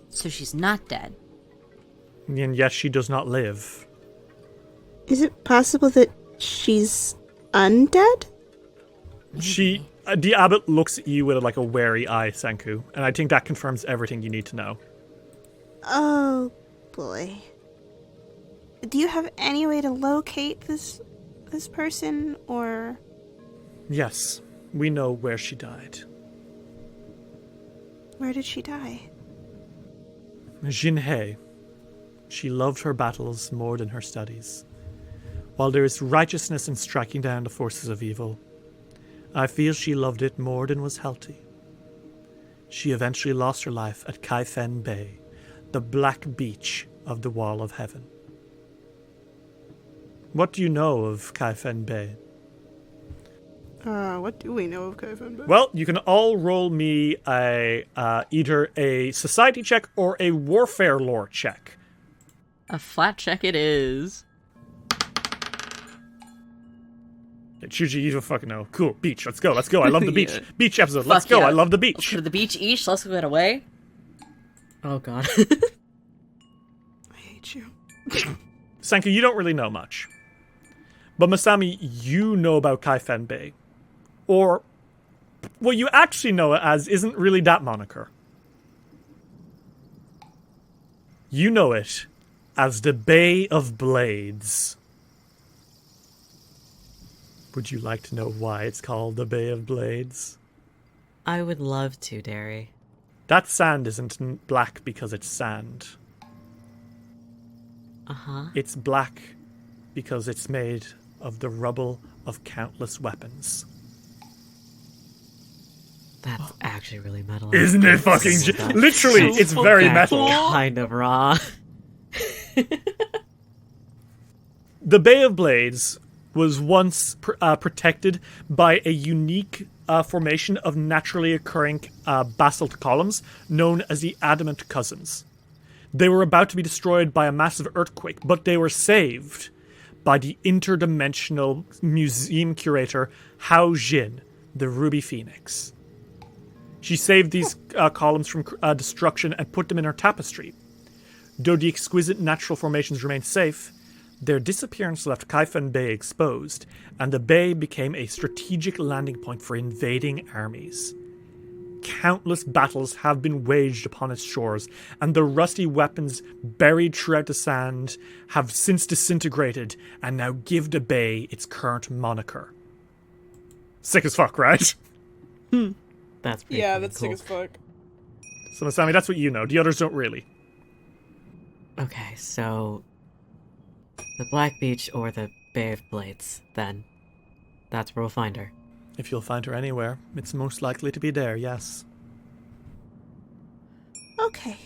So she's not dead. And yet she does not live. Is it possible that she's undead? The abbot looks at you with a wary eye, Senku, and I think that confirms everything you need to know. Oh, boy. Do you have any way to locate this person, or... Yes, we know where she died. Where did she die? Jinhei. She loved her battles more than her studies. While there is righteousness in striking down the forces of evil, I feel she loved it more than was healthy. She eventually lost her life at Kaifen Bay, the black beach of the Wall of Heaven. What do you know of Kaifen Bay? What do we know of Kaifen Bay? Well, you can all roll me either a society check or a warfare lore check. A flat check it is. Chuji, you don't fucking know. Cool, beach, let's go. I love the beach. Yeah. Beach episode, let's go, yeah. I love the Let's beach. go to the beach each, let's get away. Oh god. I hate you. Senku, you don't really know much. But Masami, you know about Kaifen Bay. Or, what you actually know it as isn't really that moniker. You know it as the Bay of Blades. Would you like to know why it's called the Bay of Blades? I would love to, Derry. That sand isn't black because it's sand. Uh-huh. It's black because it's made of the rubble of countless weapons. That's actually really metal. Isn't it fucking... Literally, it's very metal. Kind of raw. The Bay of Blades was once protected by a unique formation of naturally occurring basalt columns known as the Adamant Cousins. They were about to be destroyed by a massive earthquake, but they were saved by the interdimensional museum curator Hao Jin, the Ruby Phoenix. She saved these columns from destruction and put them in her tapestry. Though the exquisite natural formations remained safe, their disappearance left Kaifen Bay exposed, and the bay became a strategic landing point for invading armies. Countless battles have been waged upon its shores, and the rusty weapons buried throughout the sand have since disintegrated and now give the bay its current moniker. Sick as fuck, right? That's pretty Yeah, fucking that's cool. sick as fuck. So, Masami, that's what you know. The others don't really. Okay, so the Black Beach or the Bay of Blades, then. That's where we'll find her. If you'll find her anywhere, it's most likely to be there, yes. Okay.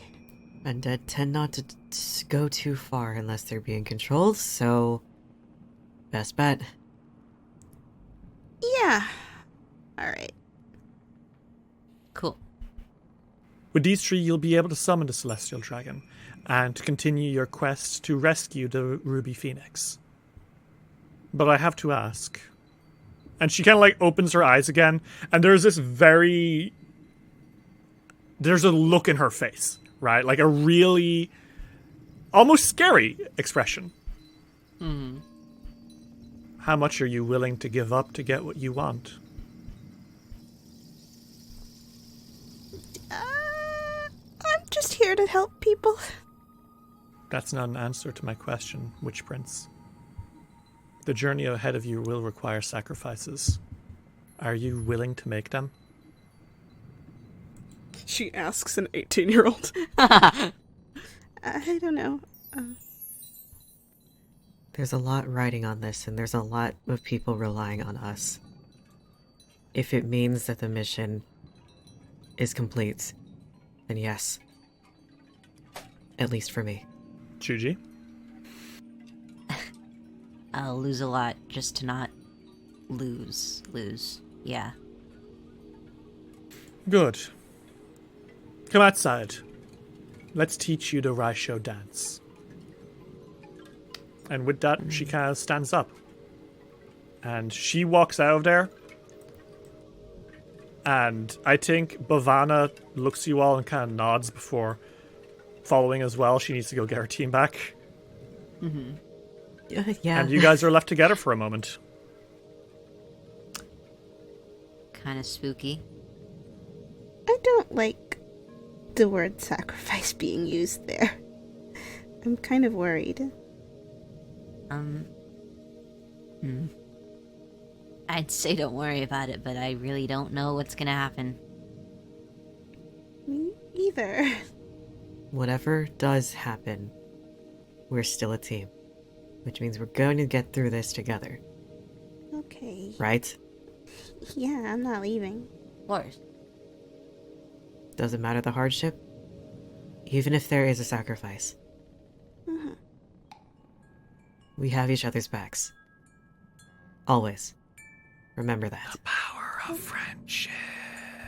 Undead tend not to go too far unless they're being controlled, so best bet. Yeah. Alright. Cool. With these three, you'll be able to summon the Celestial Dragon and continue your quest to rescue the Ruby Phoenix. But I have to ask. And she kind of like opens her eyes again, and there's this there's a look in her face, right? Like a really almost scary expression. Mm-hmm. How much are you willing to give up to get what you want? I'm just here to help people. That's not an answer to my question, Witch Prince. The journey ahead of you will require sacrifices. Are you willing to make them? She asks an 18-year-old. I don't know. There's a lot riding on this, and there's a lot of people relying on us. If it means that the mission is complete, then yes. At least for me. Chuji? I'll lose a lot just to not lose. Yeah. Good. Come outside. Let's teach you the Rai Sho dance. And with that, she kind of stands up. And she walks out of there. And I think Bhavana looks at you all and kind of nods before following as well. She needs to go get her team back. Mm-hmm. Yeah. And you guys are left together for a moment. Kind of spooky. I don't like the word sacrifice being used there. I'm kind of worried. I'd say don't worry about it, but I really don't know what's gonna happen. Me either. Whatever does happen, we're still a team. Which means we're going to get through this together. Okay. Right? Yeah, I'm not leaving. Of course. Doesn't matter the hardship. Even if there is a sacrifice. Uh-huh. We have each other's backs. Always. Remember that. The power of friendship.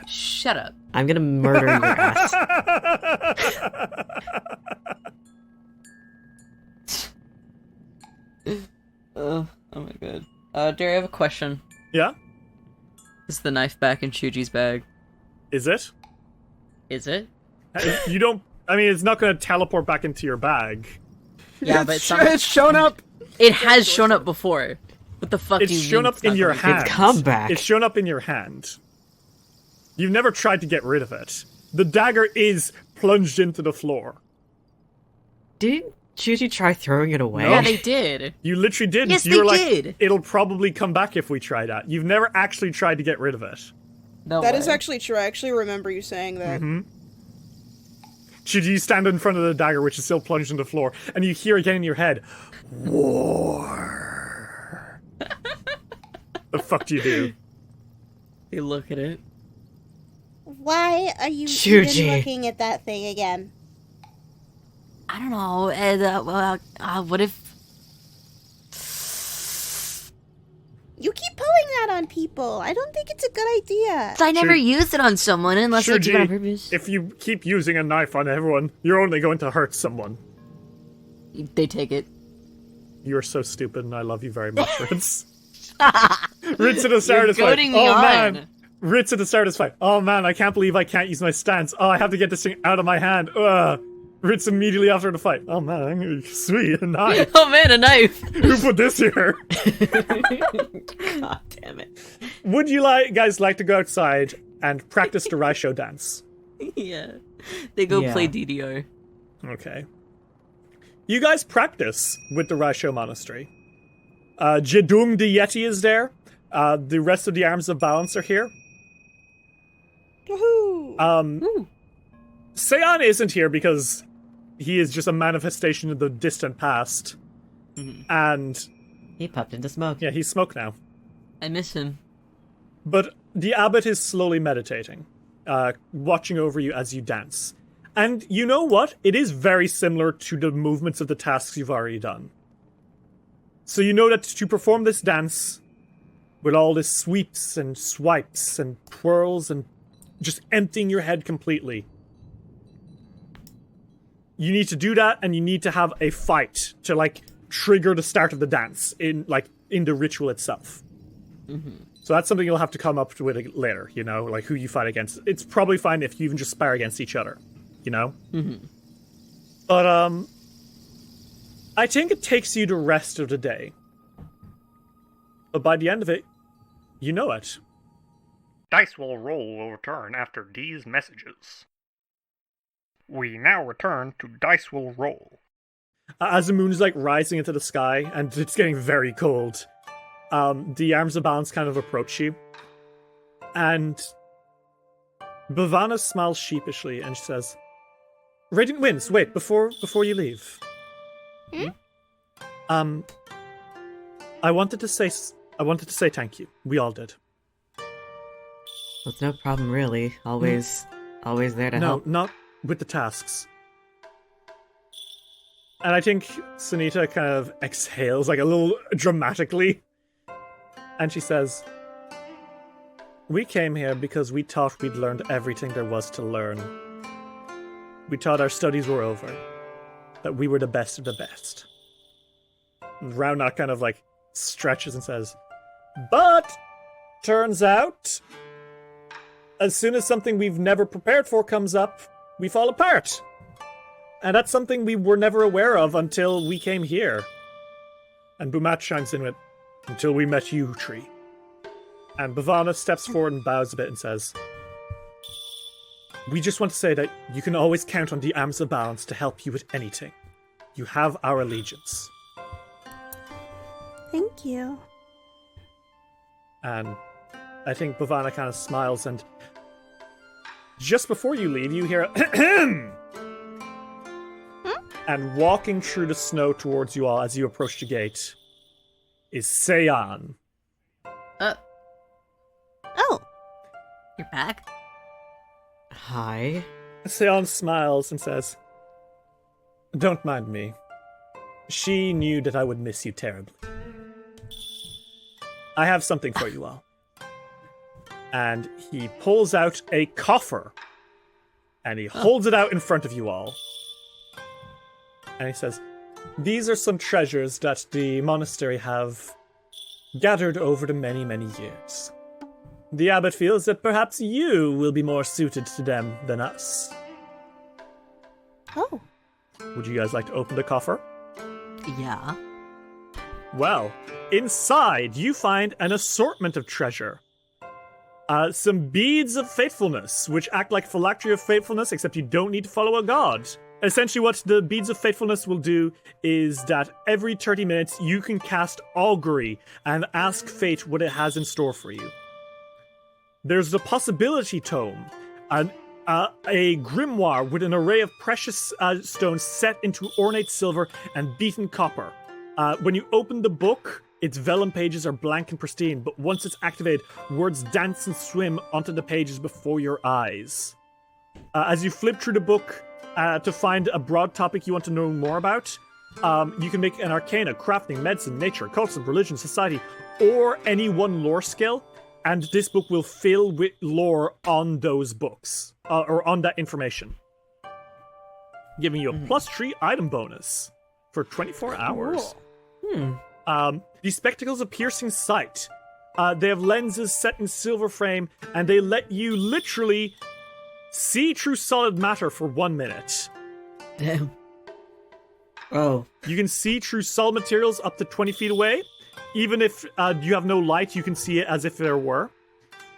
Shut up. I'm gonna murder your ass. Oh my god. Derry, I have a question. Yeah? Is the knife back in Chuji's bag? Is it? Is it? You don't... I mean, it's not going to teleport back into your bag. Yeah, but It's shown up. it has shown up before. What the fuck It's do you shown mean up in your not gonna- hand. It's come back. It's shown up in your hand. You've never tried to get rid of it. The dagger is plunged into the floor. Didn't Chuji try throwing it away? No. Yeah, they did. You literally did. Yes, you they were like, did. It'll probably come back if we try that. You've never actually tried to get rid of it. No That way. is actually true. I actually remember you saying that. Should you stand in front of the dagger, which is still plunged into the floor, and you hear again in your head, war. The fuck do you do? You look at it. Why are you Chuji. even looking at that thing again? I don't know. What if... You keep pulling that on people. I don't think it's a good idea. I never Sure. used it on someone unless I did it on Shuji, purpose. if you keep using a knife on everyone, you're only going to hurt someone. They take it. You are so stupid, and I love you very much, Ritz. Ritz at the start of this fight. goading me Oh, on. man. Ritz at the start of this fight. Oh, man, I can't believe I can't use my stance. Oh, I have to get this thing out of my hand. Ugh. Ritz immediately after the fight. Oh, man, sweet, a knife. Oh man, a knife! Who put this here? God damn it. Would you guys like to go outside and practice the Rai Sho dance? Yeah. They go Yeah. play DDO. Okay. You guys practice with the Rai Sho Monastery. Jedung the Yeti is there. The rest of the Arms of Balance are here. Woohoo! Seon isn't here because he is just a manifestation of the distant past. And, He popped into smoke. yeah, he's smoke now. I miss him. But the Abbot is slowly meditating, watching over you as you dance. And you know what? It is very similar to the movements of the tasks you've already done. So you know that to perform this dance, with all this sweeps and swipes and twirls and just emptying your head completely, you need to do that, and you need to have a fight to, trigger the start of the dance in the ritual itself. So that's something you'll have to come up with later, like who you fight against. It's probably fine if you even just spar against each other, But I think it takes you the rest of the day. But by the end of it, you know it. Dice will return after these messages. We now return to Dice will roll. As the moon is rising into the sky and it's getting very cold, the arms of balance kind of approach you. And Bhavana smiles sheepishly and she says, Radiant Winds, wait, before you leave. I wanted to say thank you. We all did. Well, it's no problem, really. Always there to help. No, not with the tasks. And I think Sunita kind of exhales, a little dramatically. And she says, we came here because we thought we'd learned everything there was to learn. We thought our studies were over. That we were the best of the best. And Raunaq kind of stretches and says, but turns out, as soon as something we've never prepared for comes up, we fall apart. And that's something we were never aware of until we came here. And Bumat chimes in with, until we met you, Tree. And Bhavana steps forward and bows a bit and says, we just want to say that you can always count on the Arms of Balance to help you with anything. You have our allegiance. Thank you. And I think Bhavana kind of smiles, and just before you leave, you hear a and walking through the snow towards you all as you approach the gate is Seyan. Oh. You're back? Hi. Seyan smiles and says, don't mind me. She knew that I would miss you terribly. I have something for you all. And he pulls out a coffer. And he holds it out in front of you all. And he says, these are some treasures that the monastery have gathered over the many, many years. The abbot feels that perhaps you will be more suited to them than us. Oh. Would you guys like to open the coffer? Yeah. Well, inside you find an assortment of treasure. Some beads of faithfulness, which act like phylactery of faithfulness, except you don't need to follow a god. Essentially what the beads of faithfulness will do is that every 30 minutes you can cast augury and ask fate what it has in store for you. There's the possibility tome, a grimoire with an array of precious stones set into ornate silver and beaten copper. When you open the book, its vellum pages are blank and pristine, but once it's activated, words dance and swim onto the pages before your eyes. As you flip through the book to find a broad topic you want to know more about, you can make an arcana, crafting, medicine, nature, cultism, religion, society, or any one lore skill, and this book will fill with lore on those books, or on that information. Giving you a +3 item bonus for 24 hours. These spectacles of piercing sight. They have lenses set in silver frame, and they let you literally see through solid matter for 1 minute. Damn. Oh. You can see through solid materials up to 20 feet away. Even if you have no light, you can see it as if there were.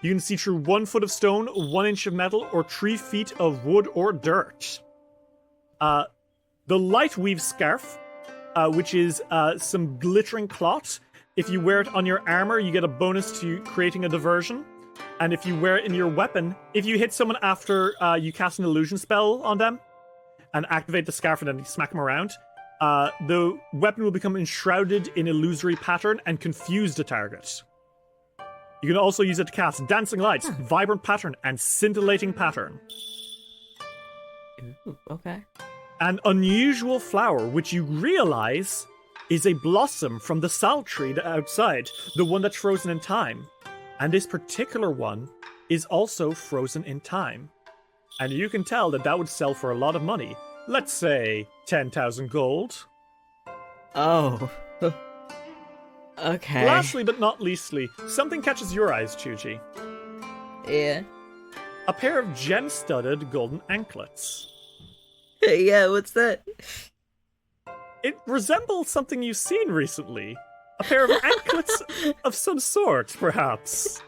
You can see through 1 foot of stone, 1 inch of metal, or 3 feet of wood or dirt. The light weave scarf, which is some glittering cloth. If you wear it on your armor, you get a bonus to creating a diversion. And if you wear it in your weapon, if you hit someone after you cast an illusion spell on them and activate the scarf and then you smack them around, the weapon will become enshrouded in illusory pattern and confuse the target. You can also use it to cast dancing lights, vibrant pattern, and scintillating pattern. Ooh, okay. An unusual flower, which you realize is a blossom from the sal tree outside, the one that's frozen in time. And this particular one is also frozen in time. And you can tell that that would sell for a lot of money. Let's say 10,000 gold. Oh. Okay. Lastly but not leastly, something catches your eyes, Chuji. Yeah. A pair of gem-studded golden anklets. Yeah, what's that? It resembles something you've seen recently. A pair of anklets of some sort, perhaps.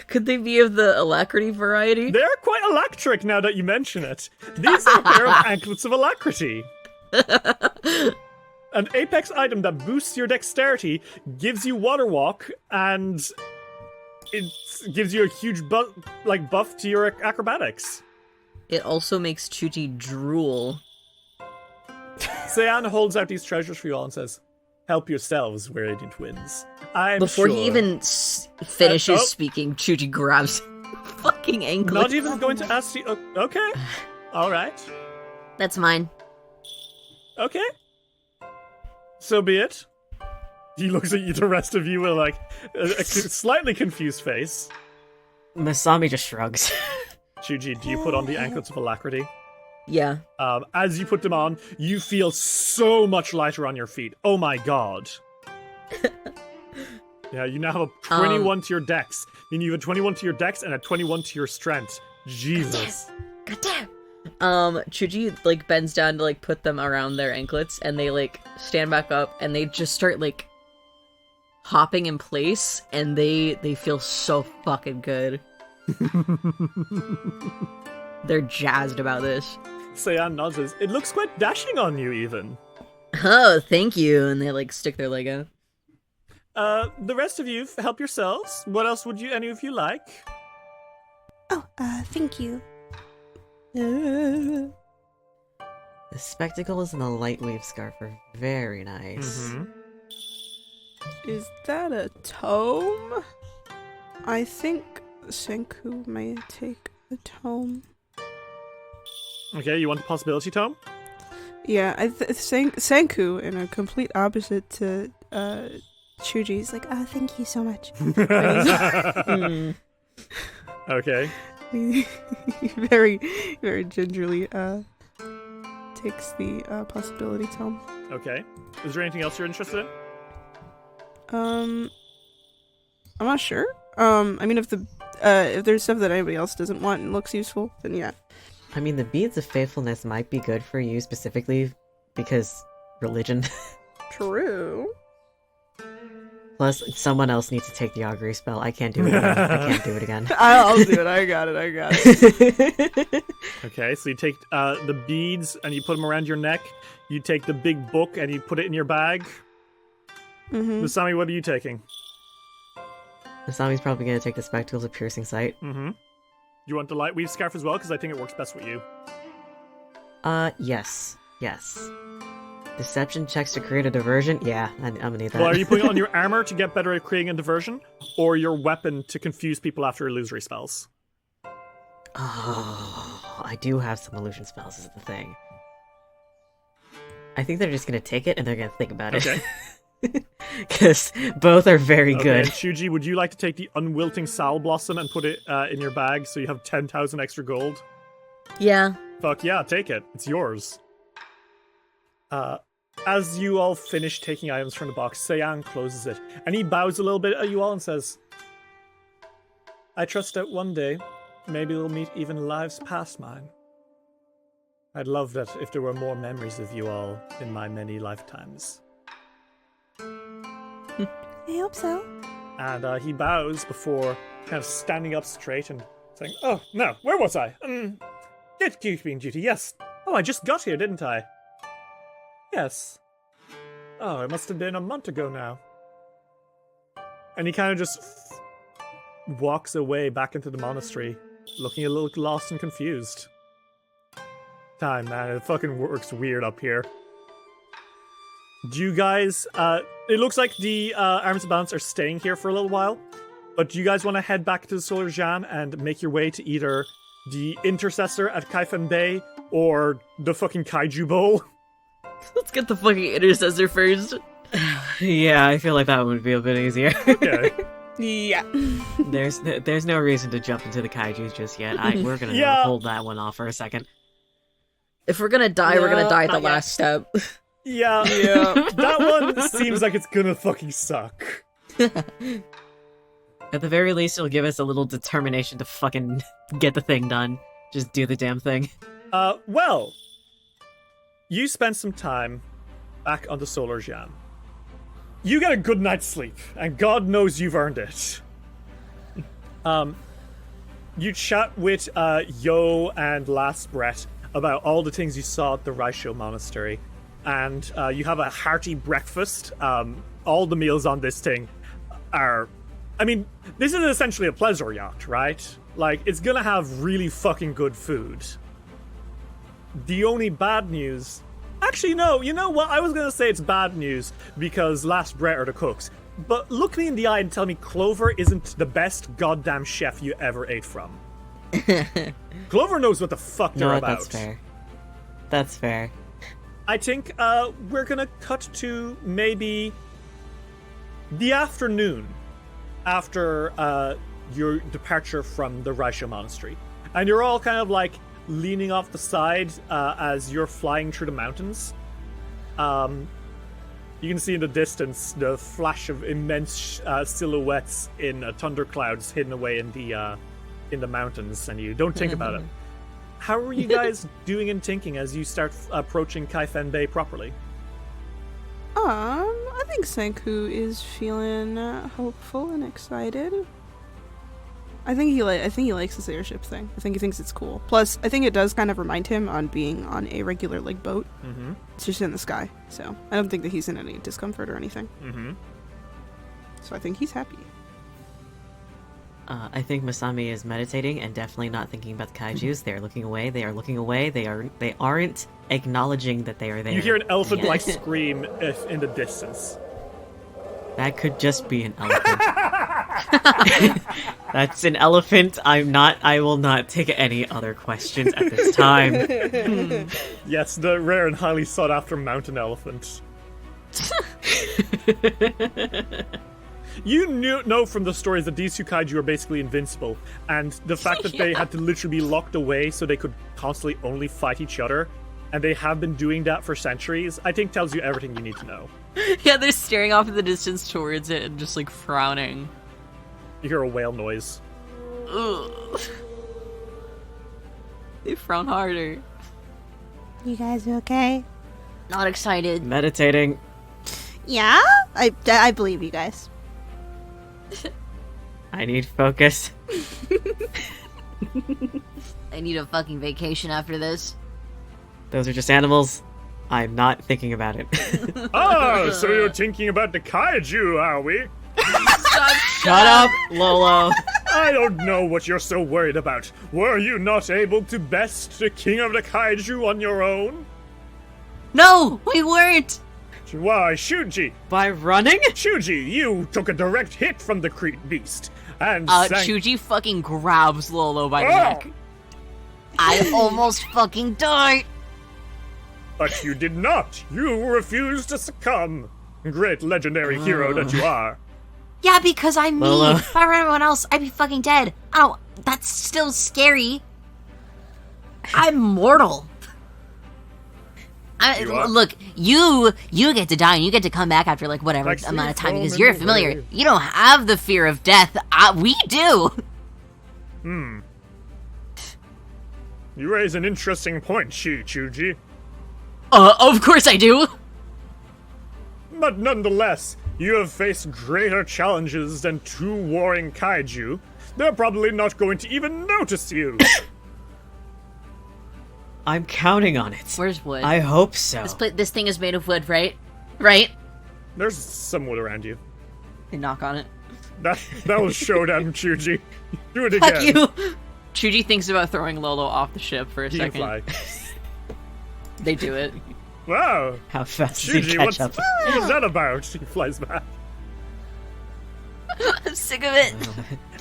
Could they be of the alacrity variety? They're quite electric now that you mention it. These are a pair of anklets of alacrity. An apex item that boosts your dexterity, gives you water walk, and it gives you a huge buff to your acrobatics. It also makes Chuji drool. Sayan holds out these treasures for you all and says, "Help yourselves, Radiant Twins." Before he even finishes speaking, Chuji grabs fucking anklet. Not even going to ask you. Okay. All right. That's mine. Okay. So be it. He looks at you, the rest of you, with like a slightly confused face. Masami just shrugs. Chuji, do you put on the anklets of alacrity? Yeah. As you put them on, you feel so much lighter on your feet. Oh my god. Yeah, you now have a 21 to your dex. Meaning you have a 21 to your dex and a 21 to your strength. Jesus. Goddamn. Chuji, like, bends down to, like, put them around their anklets, and they, like, stand back up, and they just start, like, hopping in place, and they feel so fucking good. They're jazzed about this. Sayan nods. It looks quite dashing on you, even. Oh, thank you. And they, like, stick their leg out. The rest of you, help yourselves. What else would any of you like? Oh, thank you. The spectacles and the lightwave scarf are very nice. Mm-hmm. Is that a tome? I think Senku may take the tome. Okay, you want the possibility tome? Yeah, Senku, in a complete opposite to Chuji's, like, thank you so much. Okay. He very, very gingerly takes the possibility tome. Okay. Is there anything else you're interested in? I'm not sure. I mean, if there's stuff that anybody else doesn't want and looks useful, then yeah. I mean, the beads of faithfulness might be good for you specifically because religion. True. Plus, someone else needs to take the augury spell. I can't do it again. I can't do it again. I'll do it. I got it. Okay, so you take the beads and you put them around your neck. You take the big book and you put it in your bag. Mm-hmm. Masami, what are you taking? Masami's probably going to take the spectacles of piercing sight. Mm-hmm. You want the lightweave scarf as well? Because I think it works best with you. Yes. Deception checks to create a diversion? Yeah, I'm gonna need that. Well, are you putting it on your armor to get better at creating a diversion? Or your weapon to confuse people after illusory spells? Oh, I do have some illusion spells, is the thing. I think they're just gonna take it and they're gonna think about it. Okay. Because both are very good. Shuji, would you like to take the unwilting Soul Blossom and put it in your bag so you have 10,000 extra gold? Yeah. Fuck yeah, take it. It's yours. As you all finish taking items from the box, Sayan closes it, and he bows a little bit at you all and says, I trust that one day, maybe we'll meet even lives past mine. I'd love that if there were more memories of you all in my many lifetimes. I hope so. And he bows before kind of standing up straight and saying, oh, no, where was I? Gatekeeping duty, yes. Oh, I just got here, didn't I? Yes. Oh, it must have been a month ago now. And he kind of just walks away back into the monastery, looking a little lost and confused. Time, man, it fucking works weird up here. Do you guys, it looks like the Arms of Balance are staying here for a little while, but do you guys want to head back to the Solar Jam and make your way to either the Intercessor at Kaifan Bay or the fucking Kaiju Bowl? Let's get the fucking Intercessor first. Yeah, I feel like that would be a bit easier. Okay. Yeah. There's no reason to jump into the kaijus just yet. We're gonna hold that one off for a second. If we're gonna die, we're gonna die at the not yet. last step. Yeah, that one seems like it's gonna fucking suck. At the very least, it'll give us a little determination to fucking get the thing done. Just do the damn thing. Well, you spend some time back on the Solar Jam. You get a good night's sleep, and God knows you've earned it. You chat with Yo and Last Brett about all the things you saw at the Rai Sho Monastery, and you have a hearty breakfast. All the meals on this thing are... I mean, this is essentially a pleasure yacht, right? Like, it's gonna have really fucking good food. The only bad news... Actually, no, you know what? I was gonna say it's bad news because Last Brett are the cooks. But look me in the eye and tell me Clover isn't the best goddamn chef you ever ate from. Clover knows what the fuck they're about. That's fair. That's fair. I think we're gonna cut to maybe the afternoon after your departure from the Rai Sho Monastery. And you're all kind of like leaning off the side as you're flying through the mountains. You can see in the distance the flash of immense silhouettes in thunderclouds hidden away in the mountains, and you don't think about it. How are you guys doing and thinking as you start approaching Kaifen Bay properly? I think Senku is feeling hopeful and excited. I think he likes this airship thing. I think he thinks it's cool. Plus, I think it does kind of remind him on being on a regular like boat. Mm-hmm. It's just in the sky, so I don't think that he's in any discomfort or anything. Mm-hmm. So I think he's happy. I think Masami is meditating and definitely not thinking about the kaijus. They are looking away. They are looking away. They aren't acknowledging that they are there. You hear an elephant-like scream in the distance. That could just be an elephant. That's an elephant. I will not take any other questions at this time. Yes, the rare and highly sought after mountain elephant. You know from the stories that these two kaiju are basically invincible, and the fact that they had to literally be locked away so they could constantly only fight each other, and they have been doing that for centuries, I think tells you everything you need to know. Yeah, they're staring off in the distance towards it and just like frowning. You hear a whale noise. Ugh. They frown harder. You guys okay? Not excited. Meditating. Yeah? I believe you guys. I need focus. I need a fucking vacation after this. Those are just animals. I'm not thinking about it. Oh, so you're thinking about the kaiju, are we? Shut up, Lolo. I don't know what you're so worried about. Were you not able to best the king of the kaiju on your own? No, we weren't. Why, Shuji? By running? Shuji, you took a direct hit from the beast. And Shuji fucking grabs Lolo by the neck. I almost fucking died. But you did not. You refused to succumb. Great legendary hero that you are. Yeah, because I'm me. Lolo. If I were anyone else, I'd be fucking dead. Oh, that's still scary. I'm mortal. Look, you get to die and you get to come back after like whatever amount of time because you're familiar. You don't have the fear of death. We do. You raise an interesting point, Chuji. Of course I do. But nonetheless, you have faced greater challenges than two warring kaiju. They're probably not going to even notice you. I'm counting on it. Where's wood? I hope so. This thing is made of wood, right? Right? There's some wood around you. They knock on it. That was showdown, Chuji. Do it again. Fuck you. Chuji thinks about throwing Lolo off the ship for a He second. can fly. They do it. Wow. How fast does he Chuji, catch up? what's that about? He flies back. I'm sick of it.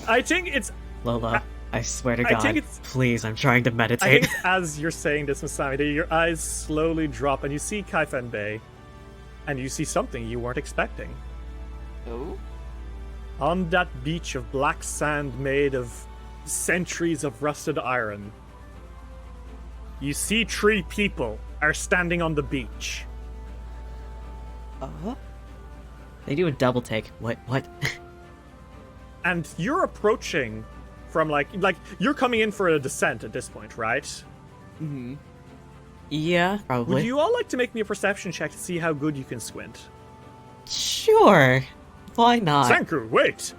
I think it's... Lola, I swear to I God, think it's- please, I'm trying to I meditate. think as you're saying this, Masami, your eyes slowly drop and you see Kaifen Bay. And you see something you weren't expecting. Oh? On that beach of black sand made of centuries of rusted iron, you see 3 people are standing on the beach. They do a double take. What? And you're approaching from like you're coming in for a descent at this point, right? Mm-hmm. Yeah, probably. Would you all like to make me a perception check to see how good you can squint? Sure. Why not? Sanku, wait!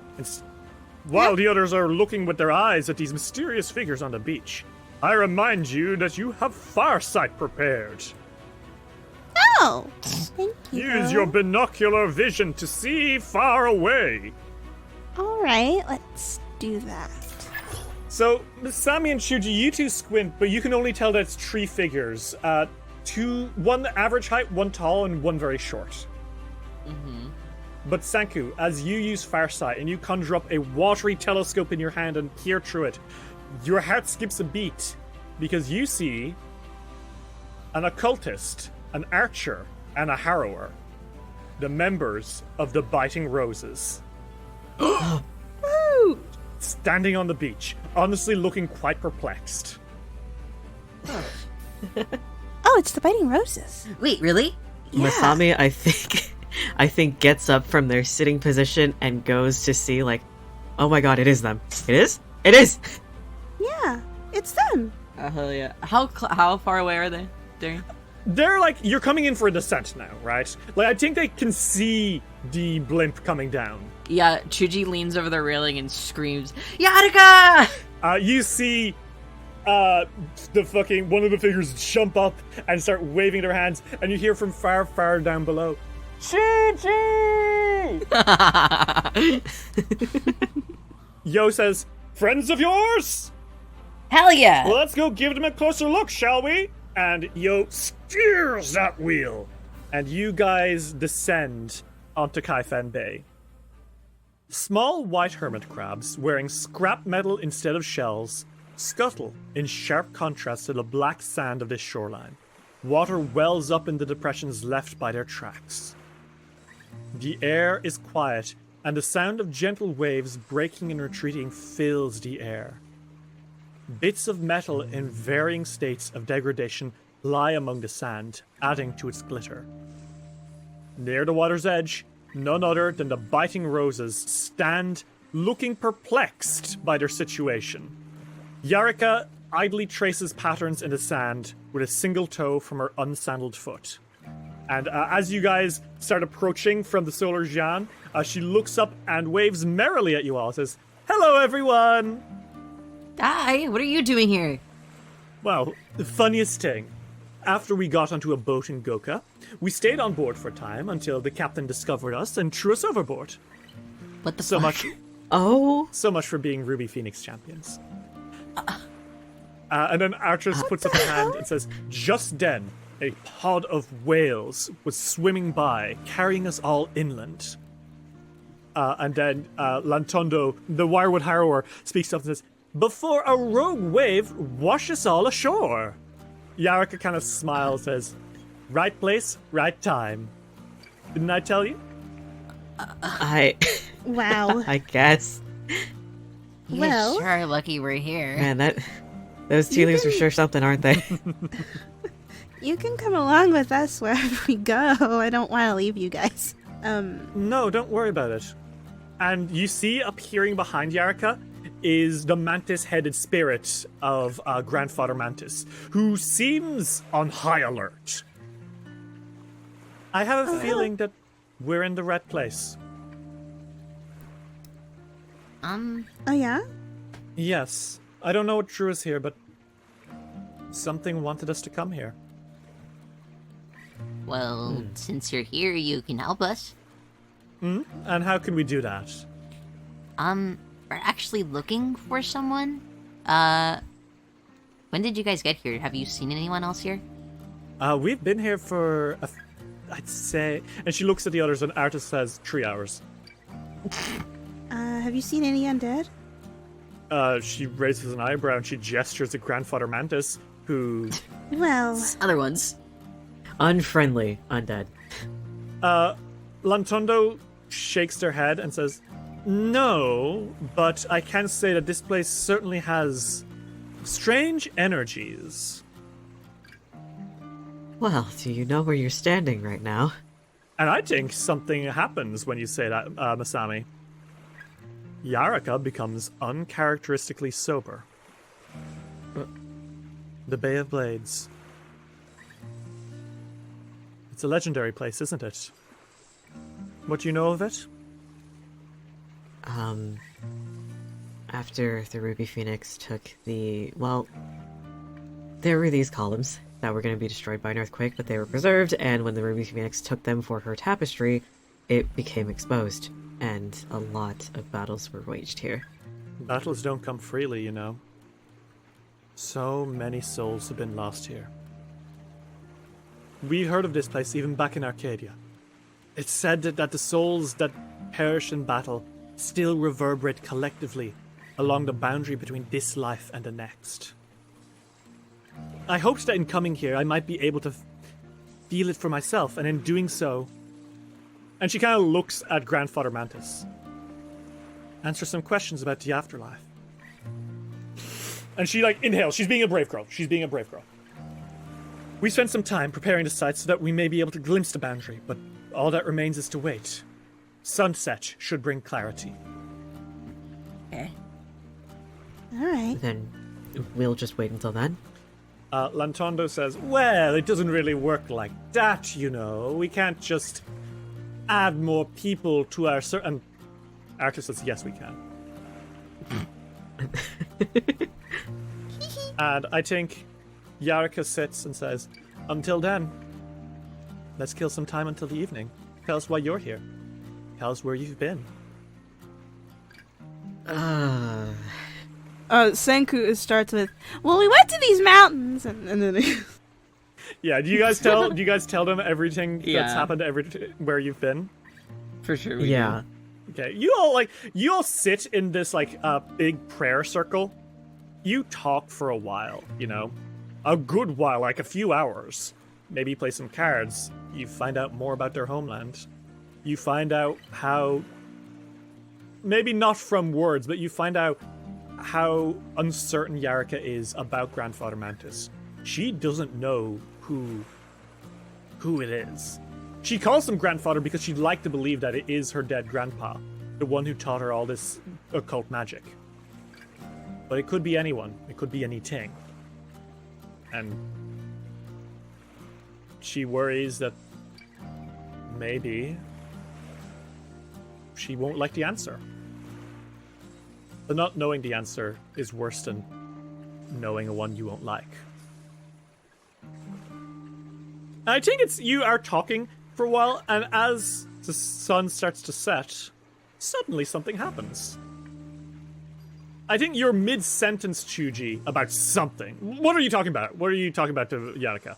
While the others are looking with their eyes at these mysterious figures on the beach, I remind you that you have Farsight prepared. Oh, thank you. Use your binocular vision to see far away. All right, let's do that. So, Sami and Shuji, you two squint, but you can only tell that it's 3 figures. One average height, one tall, and one very short. Mm-hmm. But Sanku, as you use Farsight and you conjure up a watery telescope in your hand and peer through it, your heart skips a beat because you see an occultist, an archer, and a harrower, the members of the Biting Roses. Woo! Standing on the beach, honestly looking quite perplexed. Oh, it's the Biting Roses. Wait, really? Yeah. Masami, I think gets up from their sitting position and goes to see, like, oh my god, it is them. It is? It is! Yeah, it's them. Hell yeah. How far away are they, Darian? They're like, you're coming in for a descent now, right? Like, I think they can see the blimp coming down. Yeah, Chuji leans over the railing and screams, Yarika! You see one of the figures jump up and start waving their hands, and you hear from far, far down below, Chuji! Yo says, friends of yours? Hell yeah! Well, let's go give them a closer look, shall we? And Yo steers that wheel. And you guys descend onto Kaifen Bay. Small white hermit crabs, wearing scrap metal instead of shells, scuttle in sharp contrast to the black sand of this shoreline. Water wells up in the depressions left by their tracks. The air is quiet, and the sound of gentle waves breaking and retreating fills the air. Bits of metal in varying states of degradation lie among the sand, adding to its glitter. Near the water's edge, none other than the Biting Roses stand, looking perplexed by their situation. Yarika idly traces patterns in the sand with a single toe from her unsandaled foot. And as you guys start approaching from the Solar Jian, she looks up and waves merrily at you all, says, "Hello, everyone!" Hi, what are you doing here? Well, the funniest thing. After we got onto a boat in Goka, we stayed on board for a time until the captain discovered us and threw us overboard. What the So fuck? So much for being Ruby Phoenix champions. And then Archers puts up a hand and says, just then, a pod of whales was swimming by, carrying us all inland. And then Lantondo, the Wirewood Harrower, speaks up and says, before a rogue wave washes us all ashore. Yarika kind of smiles, says, right place, right time. Didn't I tell you? Wow. I guess. You Well- sure are lucky we're here. Man, those tea leaves are sure something, aren't they? You can come along with us wherever we go. I don't want to leave you guys. No, don't worry about it. And you see appearing behind Yarika is the mantis-headed spirit of Grandfather Mantis, who seems on high alert. I have a feeling that we're in the right place. Oh, yeah? Yes. I don't know what drew us here, but something wanted us to come here. Well, since you're here, you can help us. And how can we do that? We're actually looking for someone. When did you guys get here? Have you seen anyone else here? We've been here for, I'd say... And she looks at the others and Artis says 3 hours. Have you seen any undead? She raises an eyebrow and she gestures at Grandfather Mantis, who... Well, Other ones. Unfriendly undead. Lantondo shakes their head and says, no, but I can say that this place certainly has strange energies. Well, do you know where you're standing right now? And I think something happens when you say that, Masami. Yarika becomes uncharacteristically sober. The Bay of Blades. It's a legendary place, isn't it? What do you know of it? After the Ruby Phoenix took the... Well, there were these columns that were going to be destroyed by an earthquake, but they were preserved, and when the Ruby Phoenix took them for her tapestry, it became exposed, and a lot of battles were waged here. Battles don't come freely, you know. So many souls have been lost here. We heard of this place even back in Arcadia. It's said that the souls that perish in battle still reverberate collectively along the boundary between this life and the next. I hoped that in coming here I might be able to feel it for myself, and in doing so... And she kind of looks at Grandfather Mantis. Answer some questions about the afterlife. And she, inhales. She's being a brave girl. We spent some time preparing the site so that we may be able to glimpse the boundary, but all that remains is to wait. Sunset should bring clarity. Okay. Alright. Then we'll just wait until then. Lantondo says, well, it doesn't really work like that, you know. We can't just add more people to our... And Arthur says, yes, we can. And I think Yarika sits and says, until then, let's kill some time until the evening. Tell us why you're here. Tell us where you've been. Senku starts with, well, we went to these mountains, and then Yeah, do you guys tell them everything Yeah. that's happened where you've been? For sure. Yeah. Okay, you all sit in this big prayer circle. You talk for a while, you know, a good while, like a few hours. Maybe play some cards. You find out more about their homeland. You find out how, maybe not from words, but you find out how uncertain Yarika is about Grandfather Mantis. She doesn't know who it is. She calls him Grandfather because she'd like to believe that it is her dead grandpa, the one who taught her all this occult magic. But it could be anyone. It could be anything. And she worries that maybe she won't like the answer. But not knowing the answer is worse than knowing a one you won't like. And I think you are talking for a while, and as the sun starts to set, suddenly something happens. I think you're mid-sentence, Chuji, about something. What are you talking about? What are you talking about to Yarika?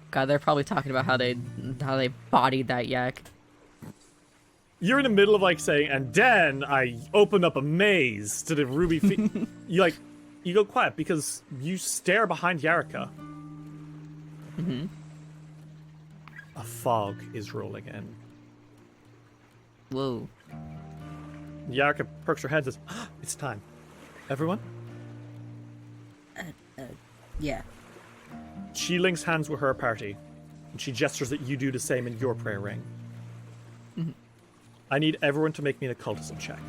God, they're probably talking about how they bodied that yak. You're in the middle of saying, and then I opened up a maze to the ruby feet. You go quiet because you stare behind Yarika. Mm-hmm. A fog is rolling in. Whoa. Yarika perks her head and says, it's time. Everyone? Yeah. She links hands with her party, and she gestures that you do the same in your prayer ring. Mm-hmm. I need everyone to make me an occultism check.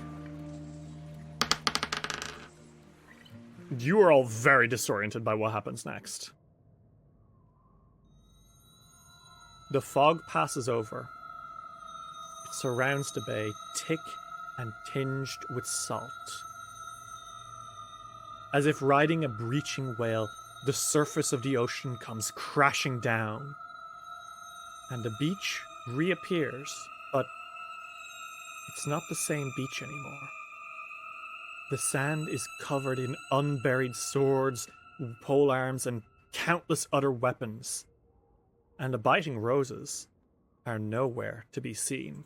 You are all very disoriented by what happens next. The fog passes over. It surrounds the bay, thick and tinged with salt. As if riding a breaching whale, the surface of the ocean comes crashing down. And the beach reappears, but it's not the same beach anymore. The sand is covered in unburied swords, polearms, and countless other weapons. And the biting roses are nowhere to be seen.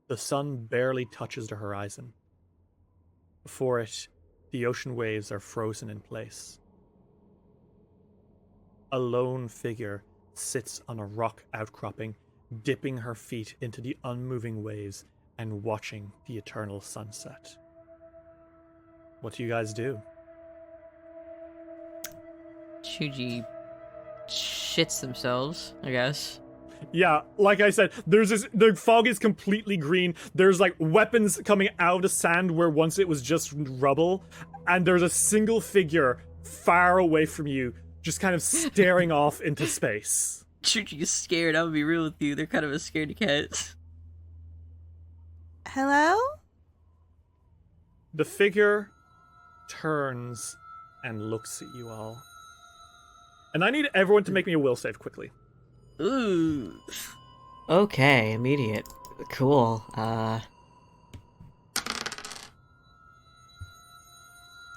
The sun barely touches the horizon. Before it, the ocean waves are frozen in place. A lone figure sits on a rock outcropping, dipping her feet into the unmoving waves and watching the eternal sunset. What do you guys do? Chuji shits themselves, I guess. Yeah, like I said, the fog is completely green. There's like weapons coming out of the sand where once it was just rubble, and there's a single figure far away from you, just kind of staring off into space. Chuchi's scared, I'm gonna be real with you. They're kind of a scaredy cat. Hello? The figure turns and looks at you all. And I need everyone to make me a will save quickly. Ooh. Okay, immediate. Cool.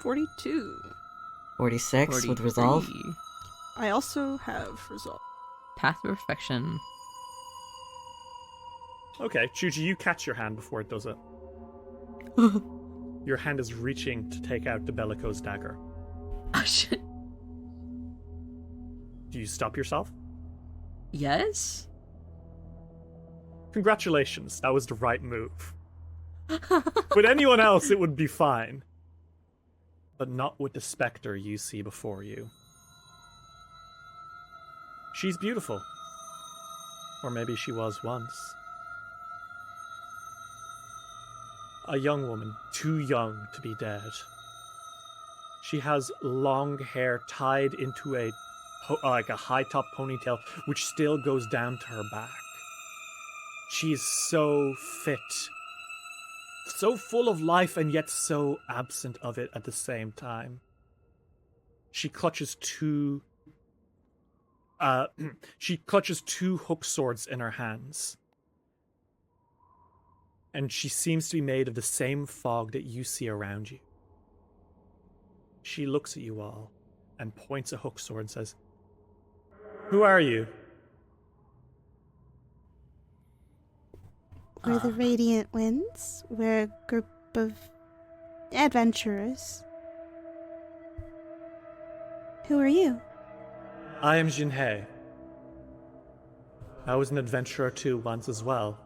42. 46 with resolve. 43. I also have resolve. Path to Perfection. Okay, Chuji, you catch your hand before it does it. Your hand is reaching to take out the bellicose dagger. Oh, shit. Do you stop yourself? Yes? Congratulations, that was the right move. With anyone else, it would be fine. But not with the specter you see before you. She's beautiful. Or maybe she was once. A young woman, too young to be dead. She has long hair tied into a high-top ponytail, which still goes down to her back. She is so fit, so full of life, and yet so absent of it at the same time. She clutches two hook swords in her hands. And she seems to be made of the same fog that you see around you. She looks at you all and points a hook sword and says, "Who are you?" We're the Radiant Winds. We're a group of adventurers. Who are you? I am Jinhei. I was an adventurer too once as well.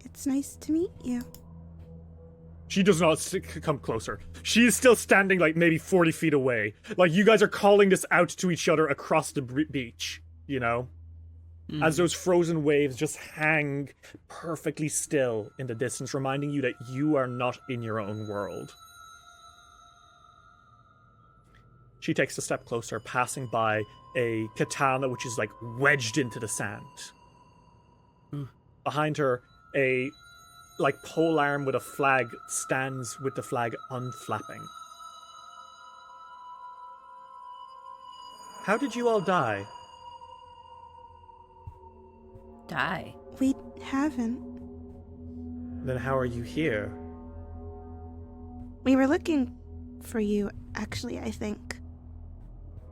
It's nice to meet you. She does not come closer. She is still standing like maybe 40 feet away. Like you guys are calling this out to each other across the beach, you know? As those frozen waves just hang perfectly still in the distance, reminding you that you are not in your own world. She takes a step closer, passing by a katana which is like wedged into the sand. Behind her, a pole arm with a flag stands with the flag unflapping. How did you all die? Die. We haven't. Then how are you here? We were looking for you, actually, I think.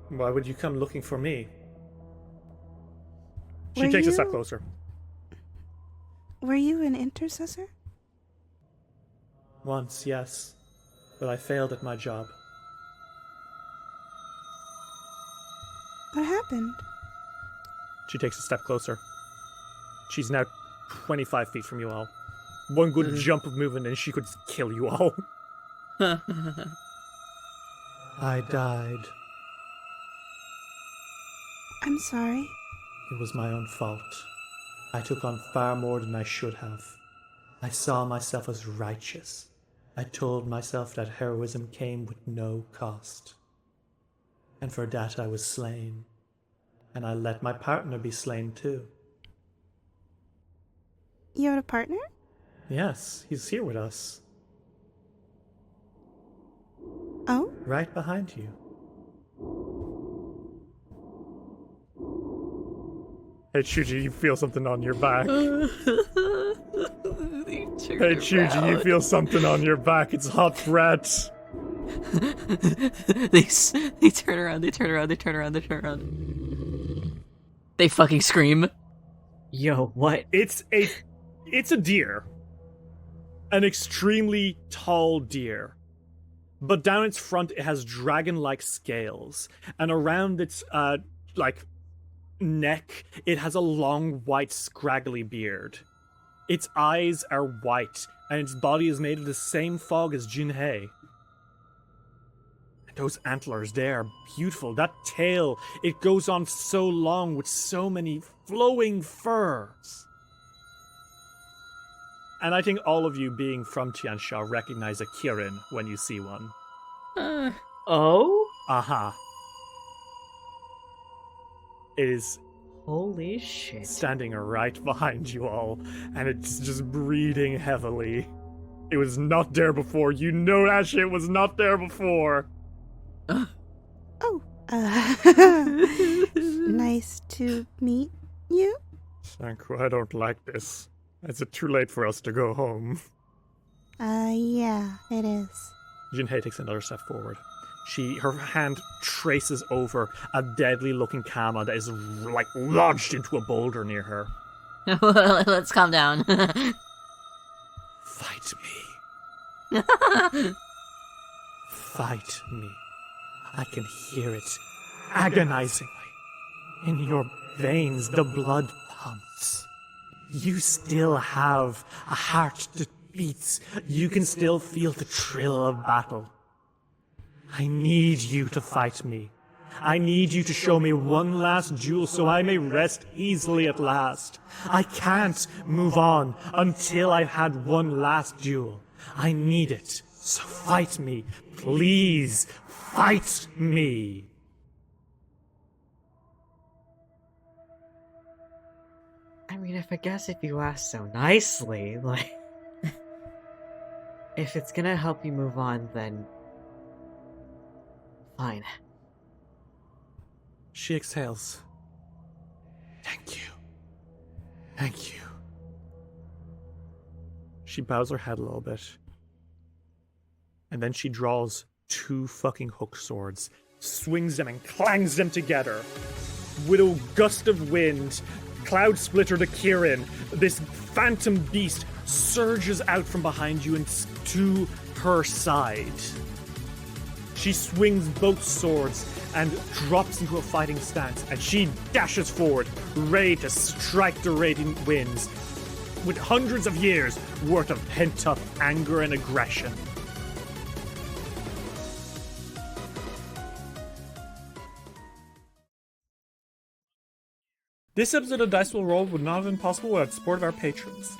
Why would you come looking for me? She Were takes a you- step closer. Were you an intercessor? Once, yes, but I failed at my job. What happened? She takes a step closer. She's now 25 feet from you all. One good jump of movement and she could kill you all. I died. I'm sorry. It was my own fault. I took on far more than I should have. I saw myself as righteous. I told myself that heroism came with no cost. And for that I was slain. And I let my partner be slain too. You had a partner? Yes, he's here with us. Oh? Right behind you. Hey Chuji, you feel something on your back. Hey Chuji, you feel something on your back. It's hot breath. They turn around, they turn around. They fucking scream. Yo, what? It's a deer. An extremely tall deer. But down its front it has dragon-like scales. And around its neck it has a long white scraggly beard. Its eyes are white, and its body is made of the same fog as Jinhei. And Those antlers, they are beautiful. That tail, it goes on so long with so many flowing furs. And I think all of you being from Tiansha recognize a Kirin when you see one. Oh? Aha. It is Holy shit. standing right behind you all, and it's just breathing heavily. It was not there before. You know that shit was not there before. Oh, nice to meet you. Sanku, I don't like this. Is it too late for us to go home? Yeah, it is. Jinhei takes another step forward. Her hand traces over a deadly-looking kama that is like lodged into a boulder near her. Let's calm down. Fight me. Fight me. I can hear it agonizingly. In your veins, the blood pumps. You still have a heart that beats. You can still feel the thrill of battle. I need you to fight me. I need you to show me one last duel so I may rest easily at last. I can't move on until I've had one last duel. I need it. So fight me. Please, fight me. I mean, I guess if you ask so nicely, like... if it's gonna help you move on, then... fine. She exhales. Thank you. Thank you. She bows her head a little bit. And then she draws 2 fucking hook swords, swings them and clangs them together. With a gust of wind, Cloud Splitter the Kirin, this phantom beast, surges out from behind you and to her side. She swings both swords and drops into a fighting stance, and she dashes forward, ready to strike the radiant winds with hundreds of years worth of pent-up anger and aggression. This episode of Dice Will Roll would not have been possible without the support of our patrons.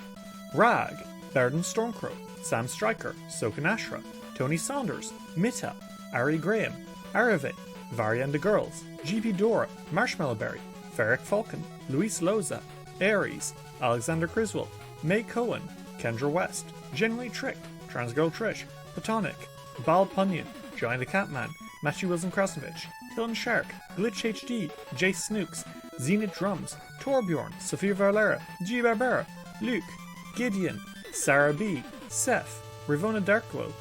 Rag, Baradin Stormcrow, Sam Stryker, Sokan Ashra, Tony Saunders, Mita, Ari Graham, Arave, Varia and the Girls, GP Dora, Marshmallowberry, Ferric Falcon, Luis Loza, Aries, Alexander Criswell, May Cohen, Kendra West, Generally Tricked, Transgirl Trish, Platonic, Bal Punyan, Johnny the Catman, Matthew Wilson Krasnovich, Dylan Shark, Glitch HD, Jace Snooks, Zenith Drums, Torbjorn, Sophia Valera, G. Barbera, Luke, Gideon, Sarah B, Seth, Ravona Darkglow,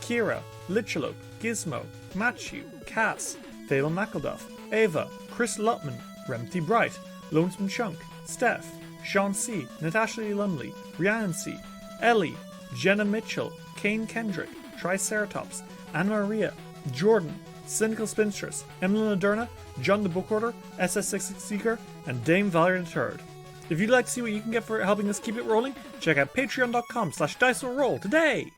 Kira, Lichalope, Gizmo, Matthew, Cass, Thalen McElduff, Ava, Chris Lutman, Remty Bright, Lonesome Chunk, Steph, Sean C, Natasha Lee Lumley, Rhiannon C, Ellie, Jenna Mitchell, Kane Kendrick, Triceratops, Anna Maria, Jordan, Cynical Spinstress, Emily Laderna, John the Bookorder, SS66 Seeker, and Dame Valerie III. If you'd like to see what you can get for helping us keep it rolling, check out patreon.com/diceroll today!